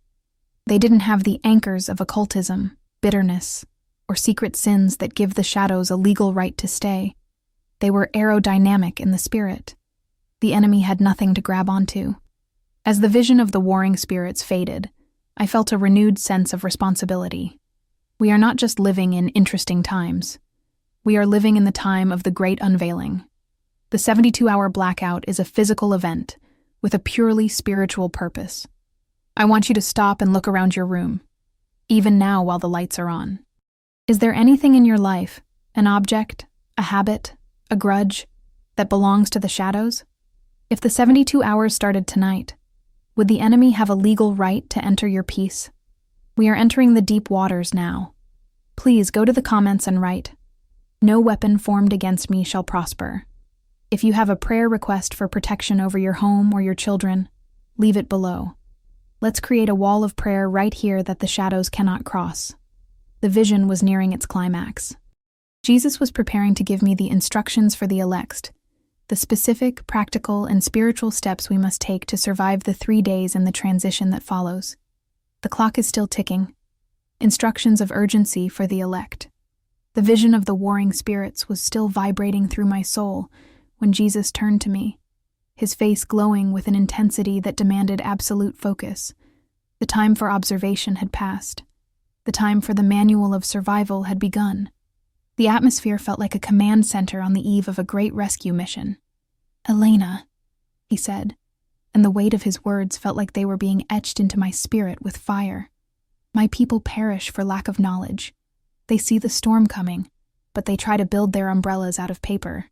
They didn't have the anchors of occultism, bitterness, or secret sins that give the shadows a legal right to stay. They were aerodynamic in the spirit. The enemy had nothing to grab onto. As the vision of the warring spirits faded, I felt a renewed sense of responsibility. We are not just living in interesting times. We are living in the time of the great unveiling. The 72-hour blackout is a physical event with a purely spiritual purpose. I want you to stop and look around your room, even now while the lights are on. Is there anything in your life, an object, a habit, a grudge, that belongs to the shadows? If the 72 hours started tonight, would the enemy have a legal right to enter your peace? We are entering the deep waters now. Please go to the comments and write, "No weapon formed against me shall prosper." If you have a prayer request for protection over your home or your children, leave it below. Let's create a wall of prayer right here that the shadows cannot cross. The vision was nearing its climax. Jesus was preparing to give me the instructions for the elect, the specific, practical, and spiritual steps we must take to survive the 3 days and the transition that follows. The clock is still ticking. Instructions of urgency for the elect. The vision of the warring spirits was still vibrating through my soul when Jesus turned to me, his face glowing with an intensity that demanded absolute focus. The time for observation had passed. The time for the manual of survival had begun. The atmosphere felt like a command center on the eve of a great rescue mission. "Elena," he said, and the weight of his words felt like they were being etched into my spirit with fire. "My people perish for lack of knowledge. They see the storm coming, but they try to build their umbrellas out of paper.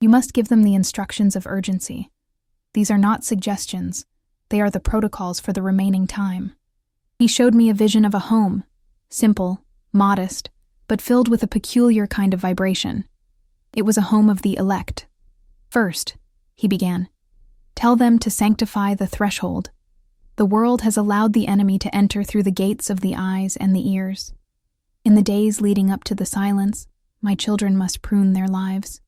You must give them the instructions of urgency. These are not suggestions. They are the protocols for the remaining time. He showed me a vision of a home, simple, modest, but filled with a peculiar kind of vibration. It was a home of the elect. First, he began, tell them to sanctify the threshold. The world has allowed the enemy to enter through the gates of the eyes and the ears. In the days leading up to the silence, my children must prune their lives.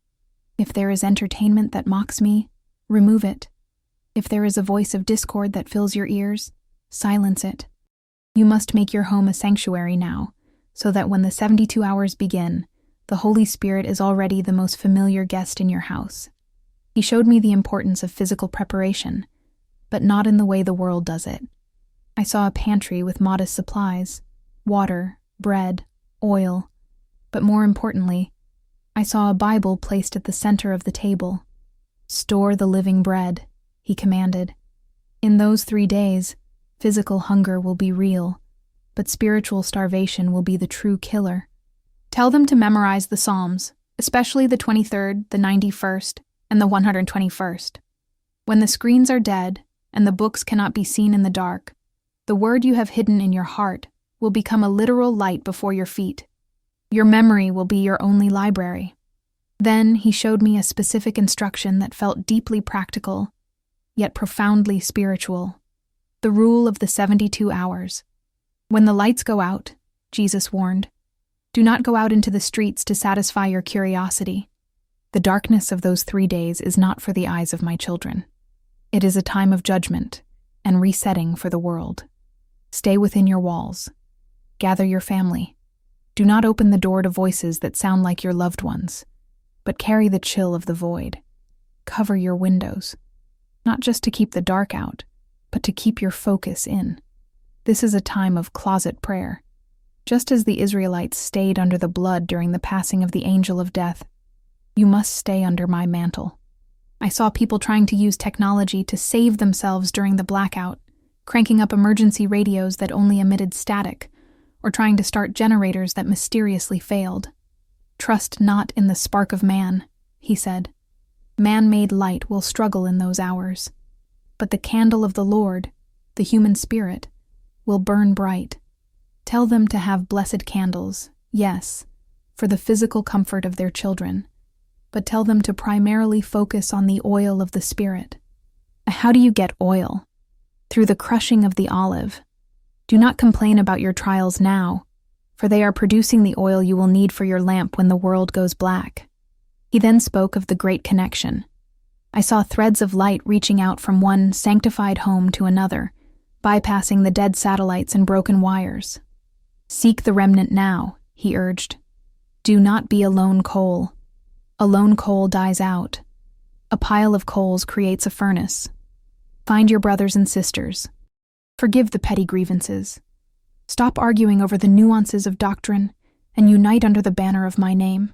If there is entertainment that mocks me, remove it. If there is a voice of discord that fills your ears, silence it. You must make your home a sanctuary now, so that when the 72 hours begin, the Holy Spirit is already the most familiar guest in your house. He showed me the importance of physical preparation, but not in the way the world does it. I saw a pantry with modest supplies, water, bread, oil, but more importantly, I saw a Bible placed at the center of the table. Store the living bread, he commanded. In those 3 days, physical hunger will be real, but spiritual starvation will be the true killer. Tell them to memorize the Psalms, especially the 23rd, the 91st, and the 121st. When the screens are dead and the books cannot be seen in the dark, the word you have hidden in your heart will become a literal light before your feet. Your memory will be your only library. Then he showed me a specific instruction that felt deeply practical, yet profoundly spiritual. The rule of the 72 hours. When the lights go out, Jesus warned, do not go out into the streets to satisfy your curiosity. The darkness of those 3 days is not for the eyes of my children. It is a time of judgment and resetting for the world. Stay within your walls. Gather your family. Do not open the door to voices that sound like your loved ones, but carry the chill of the void. Cover your windows, not just to keep the dark out, but to keep your focus in. This is a time of closet prayer. Just as the Israelites stayed under the blood during the passing of the angel of death, you must stay under my mantle. I saw people trying to use technology to save themselves during the blackout, cranking up emergency radios that only emitted static, or trying to start generators that mysteriously failed. Trust not in the spark of man, he said. Man-made light will struggle in those hours, but the candle of the Lord, the human spirit, will burn bright. Tell them to have blessed candles, yes, for the physical comfort of their children, but tell them to primarily focus on the oil of the Spirit. How do you get oil? Through the crushing of the olive. Do not complain about your trials now, for they are producing the oil you will need for your lamp when the world goes black. He then spoke of the great connection. I saw threads of light reaching out from one sanctified home to another, bypassing the dead satellites and broken wires. Seek the remnant now, he urged. Do not be a lone coal. A lone coal dies out. A pile of coals creates a furnace. Find your brothers and sisters. Forgive the petty grievances. Stop arguing over the nuances of doctrine and unite under the banner of my name.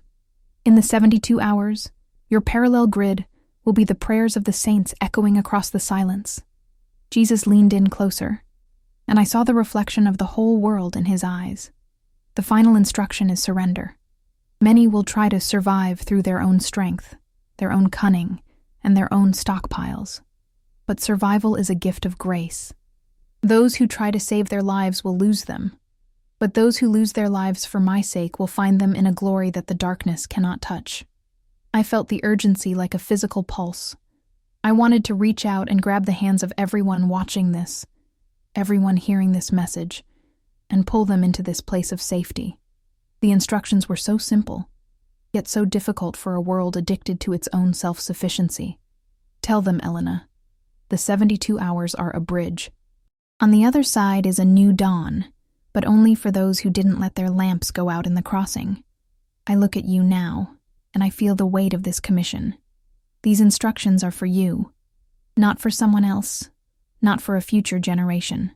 In the 72 hours, your parallel grid will be the prayers of the saints echoing across the silence. Jesus leaned in closer, and I saw the reflection of the whole world in his eyes. The final instruction is surrender. Many will try to survive through their own strength, their own cunning, and their own stockpiles. But survival is a gift of grace. Those who try to save their lives will lose them, but those who lose their lives for my sake will find them in a glory that the darkness cannot touch. I felt the urgency like a physical pulse. I wanted to reach out and grab the hands of everyone watching this, everyone hearing this message, and pull them into this place of safety. The instructions were so simple, yet so difficult for a world addicted to its own self-sufficiency. Tell them, Elena, the 72 hours are a bridge. On the other side is a new dawn, but only for those who didn't let their lamps go out in the crossing. I look at you now, and I feel the weight of this commission. These instructions are for you, not for someone else, not for a future generation,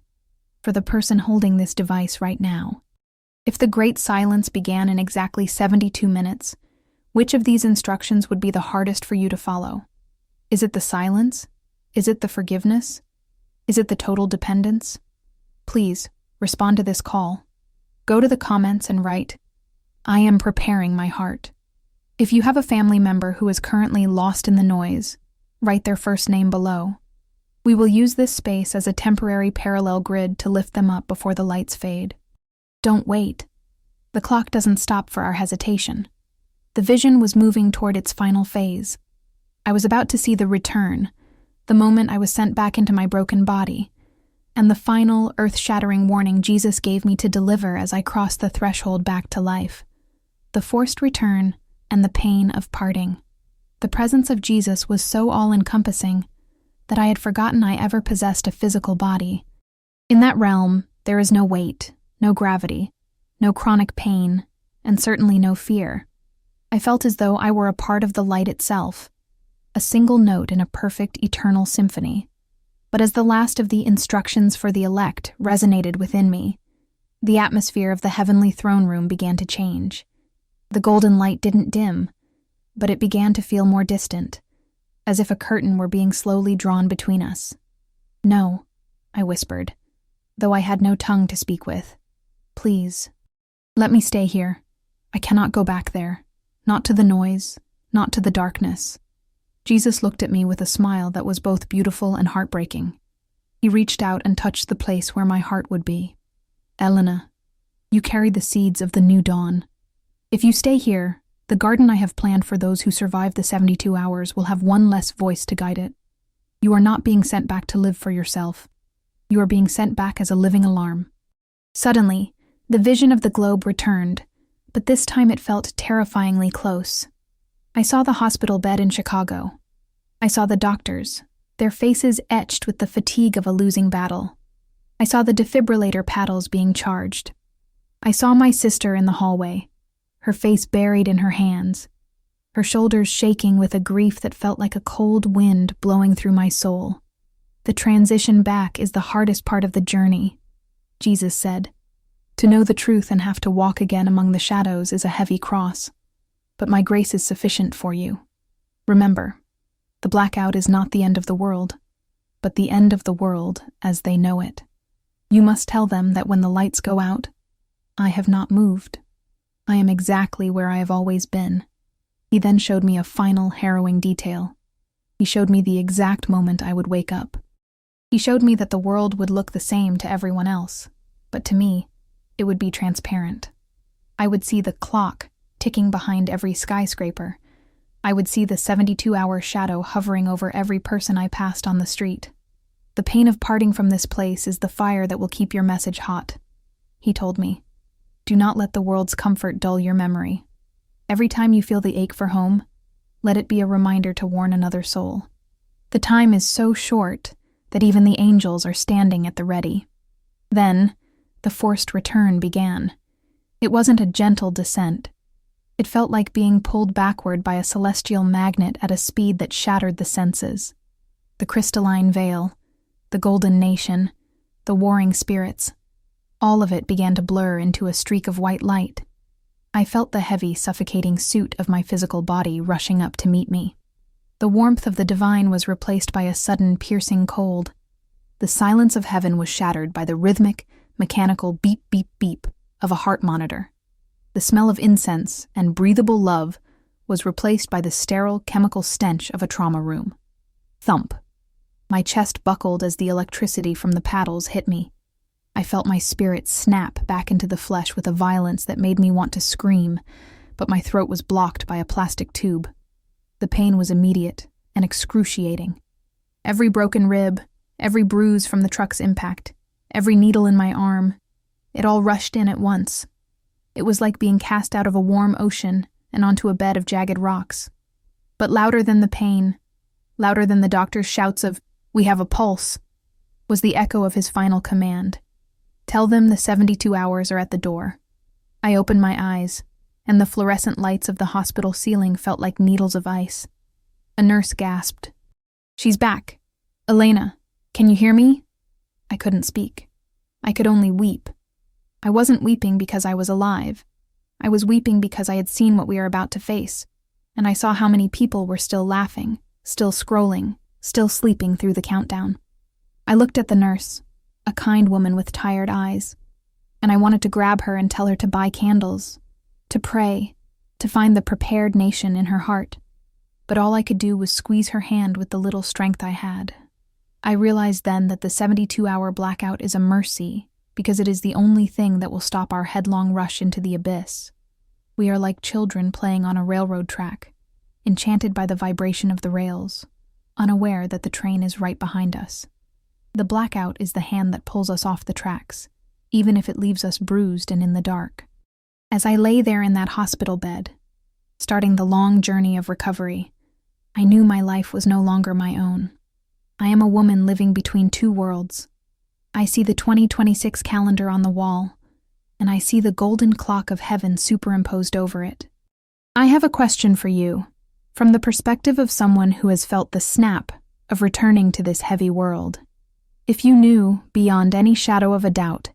for the person holding this device right now. If the great silence began in exactly 72 minutes, which of these instructions would be the hardest for you to follow? Is it the silence? Is it the forgiveness? Is it the total dependence? Please, respond to this call. Go to the comments and write, I am preparing my heart. If you have a family member who is currently lost in the noise, write their first name below. We will use this space as a temporary parallel grid to lift them up before the lights fade. Don't wait. The clock doesn't stop for our hesitation. The vision was moving toward its final phase. I was about to see the return, the moment I was sent back into my broken body, and the final, earth-shattering warning Jesus gave me to deliver as I crossed the threshold back to life. The forced return and the pain of parting. The presence of Jesus was so all-encompassing that I had forgotten I ever possessed a physical body. In that realm, there is no weight, no gravity, no chronic pain, and certainly no fear. I felt as though I were a part of the light itself, a single note in a perfect eternal symphony. But as the last of the instructions for the elect resonated within me, the atmosphere of the heavenly throne room began to change. The golden light didn't dim, but it began to feel more distant, as if a curtain were being slowly drawn between us. "No," I whispered, though I had no tongue to speak with. "Please, let me stay here. I cannot go back there. Not to the noise, not to the darkness." Jesus looked at me with a smile that was both beautiful and heartbreaking. He reached out and touched the place where my heart would be. "Elena, you carry the seeds of the new dawn. If you stay here, the garden I have planned for those who survive the 72 hours will have one less voice to guide it. You are not being sent back to live for yourself. You are being sent back as a living alarm." Suddenly, the vision of the globe returned, but this time it felt terrifyingly close. I saw the hospital bed in Chicago. I saw the doctors, their faces etched with the fatigue of a losing battle. I saw the defibrillator paddles being charged. I saw my sister in the hallway, her face buried in her hands, her shoulders shaking with a grief that felt like a cold wind blowing through my soul. "The transition back is the hardest part of the journey," Jesus said. "To know the truth and have to walk again among the shadows is a heavy cross, but my grace is sufficient for you. Remember, the blackout is not the end of the world, but the end of the world as they know it. You must tell them that when the lights go out, I have not moved. I am exactly where I have always been." He then showed me a final harrowing detail. He showed me the exact moment I would wake up. He showed me that the world would look the same to everyone else, but to me, it would be transparent. I would see the clock ticking behind every skyscraper. I would see the 72-hour shadow hovering over every person I passed on the street. "The pain of parting from this place is the fire that will keep your message hot," he told me. "Do not let the world's comfort dull your memory. Every time you feel the ache for home, let it be a reminder to warn another soul. The time is so short that even the angels are standing at the ready." Then, the forced return began. It wasn't a gentle descent. It felt like being pulled backward by a celestial magnet at a speed that shattered the senses. The crystalline veil, the golden nation, the warring spirits, all of it began to blur into a streak of white light. I felt the heavy, suffocating suit of my physical body rushing up to meet me. The warmth of the divine was replaced by a sudden, piercing cold. The silence of heaven was shattered by the rhythmic, mechanical beep, beep, beep of a heart monitor. The smell of incense and breathable love was replaced by the sterile, chemical stench of a trauma room. Thump. My chest buckled as the electricity from the paddles hit me. I felt my spirit snap back into the flesh with a violence that made me want to scream, but my throat was blocked by a plastic tube. The pain was immediate and excruciating. Every broken rib, every bruise from the truck's impact, every needle in my arm, it all rushed in at once. It was like being cast out of a warm ocean and onto a bed of jagged rocks. But louder than the pain, louder than the doctor's shouts of, "We have a pulse," was the echo of his final command. "Tell them the 72 hours are at the door." I opened my eyes, and the fluorescent lights of the hospital ceiling felt like needles of ice. A nurse gasped, "She's back. Elena, can you hear me?" I couldn't speak. I could only weep. I wasn't weeping because I was alive. I was weeping because I had seen what we were about to face, and I saw how many people were still laughing, still scrolling, still sleeping through the countdown. I looked at the nurse, a kind woman with tired eyes, and I wanted to grab her and tell her to buy candles, to pray, to find the prepared nation in her heart, but all I could do was squeeze her hand with the little strength I had. I realized then that the 72-hour blackout is a mercy because it is the only thing that will stop our headlong rush into the abyss. We are like children playing on a railroad track, enchanted by the vibration of the rails, unaware that the train is right behind us. The blackout is the hand that pulls us off the tracks, even if it leaves us bruised and in the dark. As I lay there in that hospital bed, starting the long journey of recovery, I knew my life was no longer my own. I am a woman living between two worlds. I see the 2026 calendar on the wall, and I see the golden clock of heaven superimposed over it. I have a question for you, from the perspective of someone who has felt the snap of returning to this heavy world. If you knew, beyond any shadow of a doubt,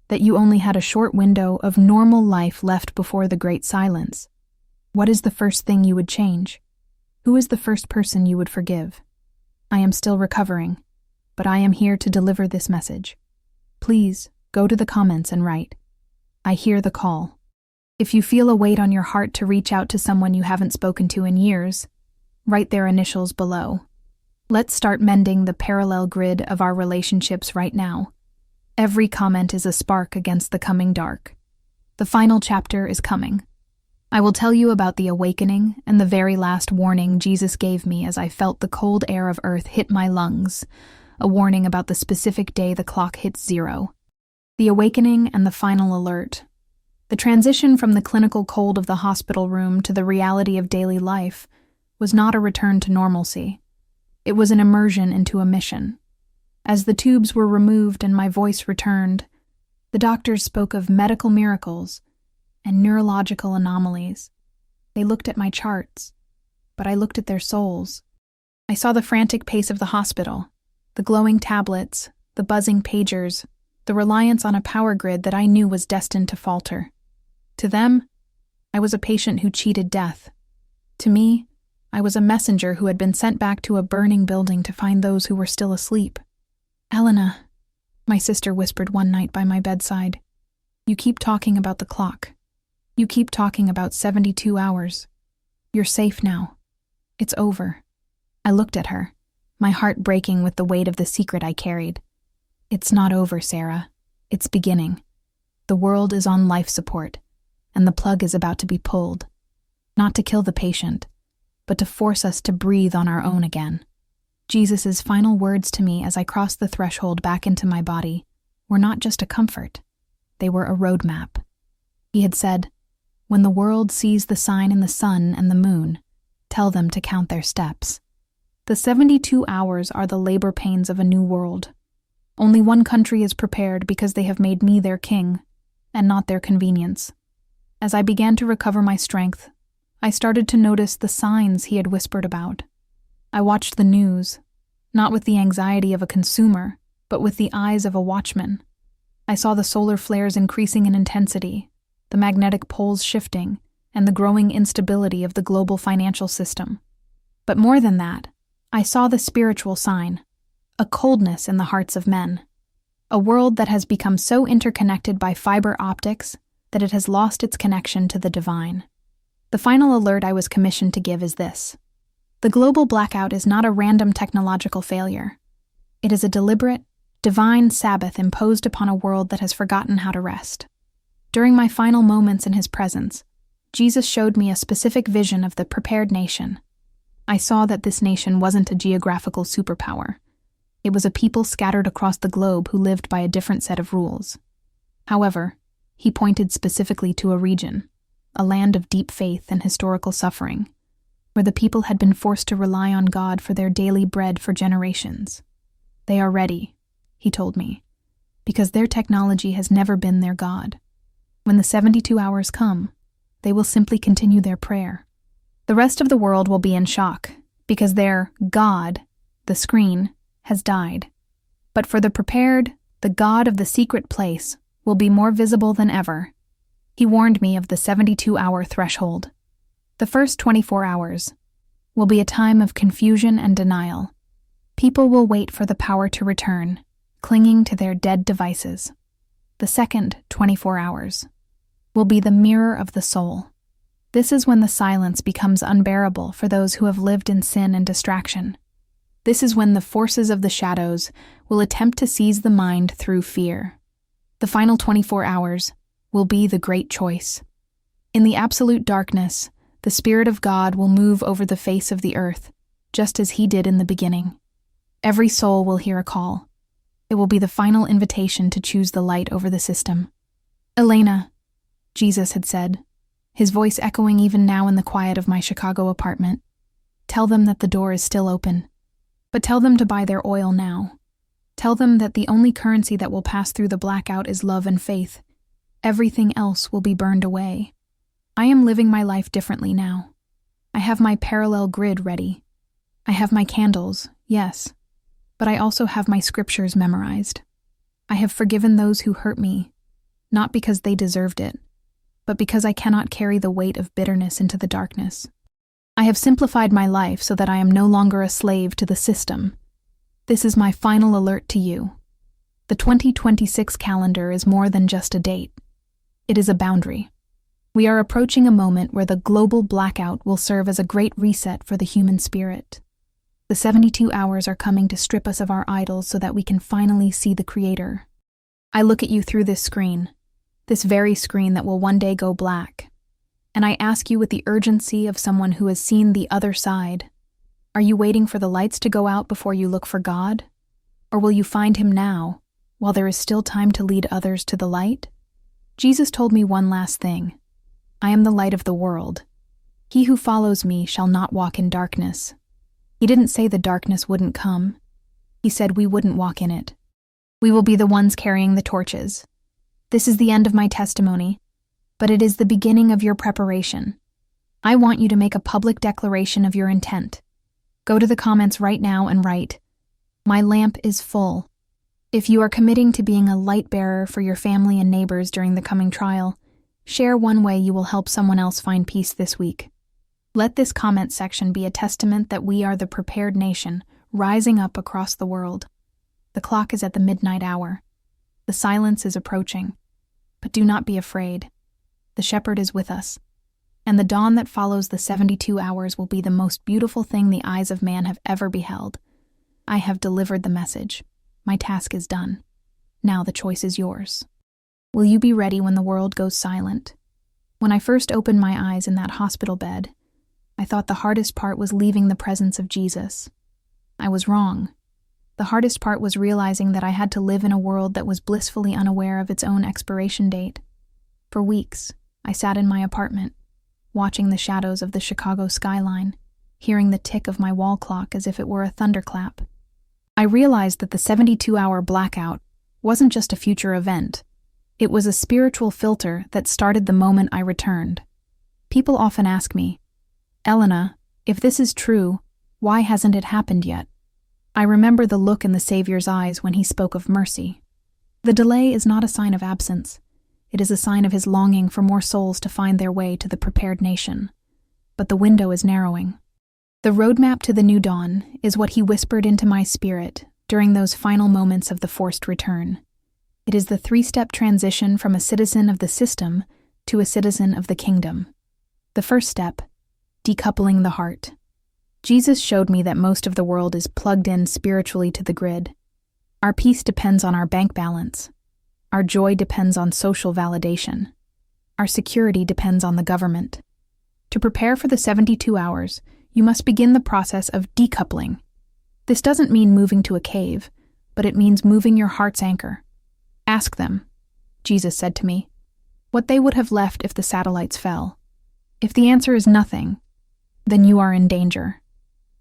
that you only had a short window of normal life left before the great silence, what is the first thing you would change? Who is the first person you would forgive? I am still recovering, but I am here to deliver this message. Please, go to the comments and write, "I hear the call." If you feel a weight on your heart to reach out to someone you haven't spoken to in years, write their initials below. Let's start mending the parallel grid of our relationships right now. Every comment is a spark against the coming dark. The final chapter is coming. I will tell you about the awakening and the very last warning Jesus gave me as I felt the cold air of earth hit my lungs, a warning about the specific day the clock hits 0. The awakening and the final alert. The transition from the clinical cold of the hospital room to the reality of daily life was not a return to normalcy. It was an immersion into a mission. As the tubes were removed and my voice returned, the doctors spoke of medical miracles and neurological anomalies. They looked at my charts, but I looked at their souls. I saw the frantic pace of the hospital, the glowing tablets, the buzzing pagers, the reliance on a power grid that I knew was destined to falter. To them, I was a patient who cheated death. To me, I was a messenger who had been sent back to a burning building to find those who were still asleep. "Elena," my sister whispered one night by my bedside, "you keep talking about the clock. You keep talking about 72 hours. You're safe now. It's over." I looked at her, my heart breaking with the weight of the secret I carried. "It's not over, Sarah. It's beginning. The world is on life support, and the plug is about to be pulled. Not to kill the patient, but to force us to breathe on our own again." Jesus' final words to me as I crossed the threshold back into my body were not just a comfort. They were a roadmap. He had said, "When the world sees the sign in the sun and the moon, tell them to count their steps." The 72 hours are the labor pains of a new world. Only one country is prepared because they have made me their king, and not their convenience. As I began to recover my strength, I started to notice the signs he had whispered about. I watched the news, not with the anxiety of a consumer, but with the eyes of a watchman. I saw the solar flares increasing in intensity, the magnetic poles shifting, and the growing instability of the global financial system. But more than that, I saw the spiritual sign, a coldness in the hearts of men. A world that has become so interconnected by fiber optics that it has lost its connection to the divine. The final alert I was commissioned to give is this. The global blackout is not a random technological failure. It is a deliberate, divine Sabbath imposed upon a world that has forgotten how to rest. During my final moments in his presence, Jesus showed me a specific vision of the prepared nation. I saw that this nation wasn't a geographical superpower. It was a people scattered across the globe who lived by a different set of rules. However, he pointed specifically to a region, a land of deep faith and historical suffering, where the people had been forced to rely on God for their daily bread for generations. They are ready, he told me, because their technology has never been their God. When the 72 hours come, they will simply continue their prayer. The rest of the world will be in shock, because their God, the screen, has died. But for the prepared, the God of the secret place will be more visible than ever. He warned me of the 72-hour threshold. The first 24 hours will be a time of confusion and denial. People will wait for the power to return, clinging to their dead devices. The second 24 hours will be the mirror of the soul. This is when the silence becomes unbearable for those who have lived in sin and distraction. This is when the forces of the shadows will attempt to seize the mind through fear. The final 24 hours will be the great choice. In the absolute darkness, the Spirit of God will move over the face of the earth, just as He did in the beginning. Every soul will hear a call. It will be the final invitation to choose the light over the system. "Elena," Jesus had said, His voice echoing even now in the quiet of my Chicago apartment, "tell them that the door is still open. But tell them to buy their oil now. Tell them that the only currency that will pass through the blackout is love and faith. Everything else will be burned away. I am living my life differently now. I have my parallel grid ready. I have my candles, yes, but I also have my scriptures memorized. I have forgiven those who hurt me, not because they deserved it, but because I cannot carry the weight of bitterness into the darkness. I have simplified my life so that I am no longer a slave to the system. This is my final alert to you. The 2026 calendar is more than just a date. It is a boundary. We are approaching a moment where the global blackout will serve as a great reset for the human spirit. The 72 hours are coming to strip us of our idols so that we can finally see the Creator. I look at you through this screen, this very screen that will one day go black, and I ask you with the urgency of someone who has seen the other side. Are you waiting for the lights to go out before you look for God? Or will you find Him now, while there is still time to lead others to the light? Jesus told me one last thing. I am the light of the world. He who follows me shall not walk in darkness. He didn't say the darkness wouldn't come. He said we wouldn't walk in it. We will be the ones carrying the torches. This is the end of my testimony, but it is the beginning of your preparation. I want you to make a public declaration of your intent. Go to the comments right now and write, "My lamp is full." If you are committing to being a light bearer for your family and neighbors during the coming trial, share one way you will help someone else find peace this week. Let this comment section be a testament that we are the prepared nation rising up across the world. The clock is at the midnight hour. The silence is approaching. But do not be afraid. The shepherd is with us. And the dawn that follows the 72 hours will be the most beautiful thing the eyes of man have ever beheld. I have delivered the message. My task is done. Now the choice is yours. Will you be ready when the world goes silent? When I first opened my eyes in that hospital bed, I thought the hardest part was leaving the presence of Jesus. I was wrong. The hardest part was realizing that I had to live in a world that was blissfully unaware of its own expiration date. For weeks, I sat in my apartment, watching the shadows of the Chicago skyline, hearing the tick of my wall clock as if it were a thunderclap. I realized that the 72-hour blackout wasn't just a future event. It was a spiritual filter that started the moment I returned. People often ask me, "Elena, if this is true, why hasn't it happened yet?" I remember the look in the Savior's eyes when He spoke of mercy. The delay is not a sign of absence. It is a sign of His longing for more souls to find their way to the prepared nation. But the window is narrowing. The roadmap to the new dawn is what He whispered into my spirit during those final moments of the forced return. It is the 3-step transition from a citizen of the system to a citizen of the kingdom. The first step, decoupling the heart. Jesus showed me that most of the world is plugged in spiritually to the grid. Our peace depends on our bank balance. Our joy depends on social validation. Our security depends on the government. To prepare for the 72 hours, you must begin the process of decoupling. This doesn't mean moving to a cave, but it means moving your heart's anchor. Ask them, Jesus said to me, what they would have left if the satellites fell. If the answer is nothing, then you are in danger.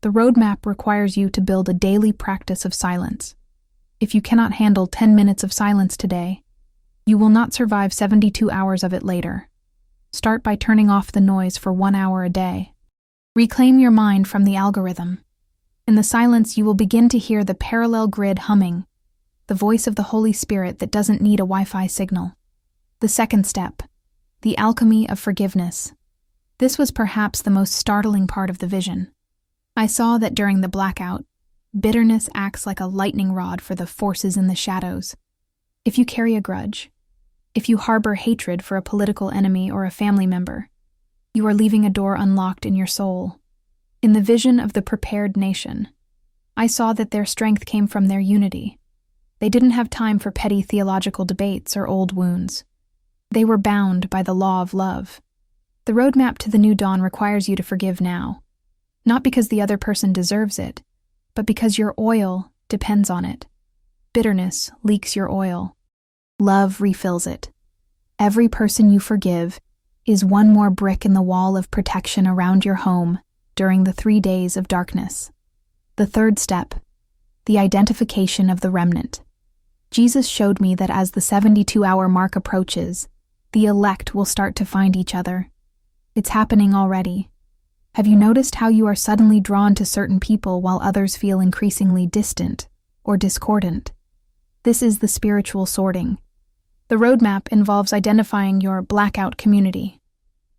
The roadmap requires you to build a daily practice of silence. If you cannot handle 10 minutes of silence today, you will not survive 72 hours of it later. Start by turning off the noise for 1 hour a day. Reclaim your mind from the algorithm. In the silence, you will begin to hear the parallel grid humming, the voice of the Holy Spirit that doesn't need a Wi-Fi signal. The second step, the alchemy of forgiveness. This was perhaps the most startling part of the vision. I saw that during the blackout, bitterness acts like a lightning rod for the forces in the shadows. If you carry a grudge, if you harbor hatred for a political enemy or a family member, You are leaving a door unlocked in your soul. In the vision of the prepared nation, I saw that their strength came from their unity. They didn't have time for petty theological debates or old wounds. They were bound by the law of love. The roadmap to the new dawn requires you to forgive now, not because the other person deserves it, but because your oil depends on it. Bitterness leaks your oil. Love refills it. Every person you forgive is one more brick in the wall of protection around your home during the 3 days of darkness. The third step, the identification of the remnant. Jesus showed me that as the 72-hour mark approaches, the elect will start to find each other. It's happening already. Have you noticed how you are suddenly drawn to certain people while others feel increasingly distant or discordant? This is the spiritual sorting. The roadmap involves identifying your blackout community.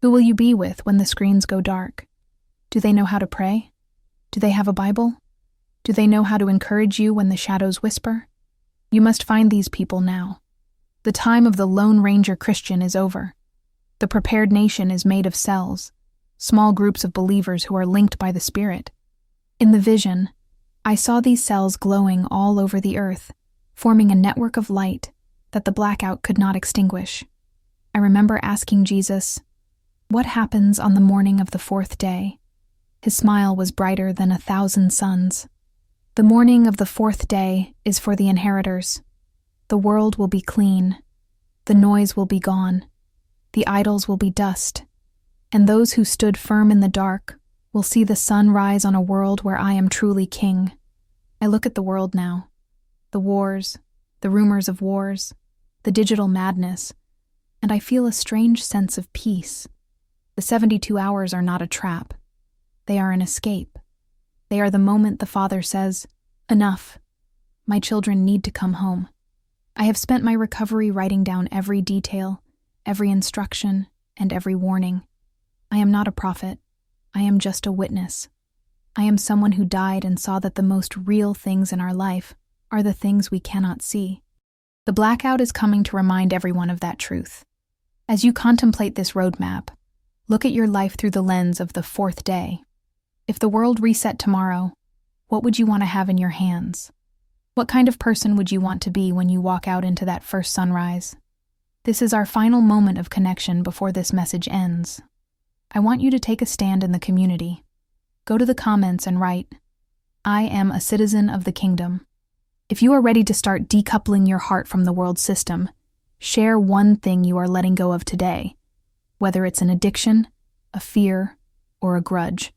Who will you be with when the screens go dark? Do they know how to pray? Do they have a Bible? Do they know how to encourage you when the shadows whisper? You must find these people now. The time of the Lone Ranger Christian is over. The prepared nation is made of cells, small groups of believers who are linked by the Spirit. In the vision, I saw these cells glowing all over the earth, forming a network of light that the blackout could not extinguish. I remember asking Jesus, "What happens on the morning of the 4th day?" His smile was brighter than 1,000 suns. The morning of the 4th day is for the inheritors. The world will be clean. The noise will be gone. The idols will be dust. And those who stood firm in the dark will see the sun rise on a world where I am truly king. I look at the world now. The wars, the rumors of wars, the digital madness, and I feel a strange sense of peace. The 72 hours are not a trap. They are an escape. They are the moment the Father says, "Enough. My children need to come home." I have spent my recovery writing down every detail, every instruction, and every warning. I am not a prophet. I am just a witness. I am someone who died and saw that the most real things in our life are the things we cannot see. The blackout is coming to remind everyone of that truth. As you contemplate this roadmap, look at your life through the lens of the 4th day. If the world reset tomorrow, what would you want to have in your hands? What kind of person would you want to be when you walk out into that first sunrise? This is our final moment of connection before this message ends. I want you to take a stand in the community. Go to the comments and write, "I am a citizen of the kingdom." If you are ready to start decoupling your heart from the world system, share one thing you are letting go of today, whether it's an addiction, a fear, or a grudge.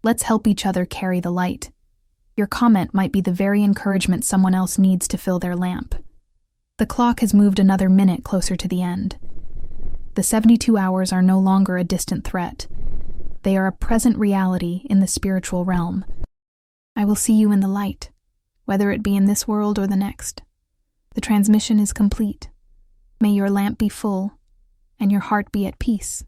Let's help each other carry the light. Your comment might be the very encouragement someone else needs to fill their lamp. The clock has moved another minute closer to the end. The 72 hours are no longer a distant threat. They are a present reality in the spiritual realm. I will see you in the light, whether it be in this world or the next. The transmission is complete. May your lamp be full, and your heart be at peace.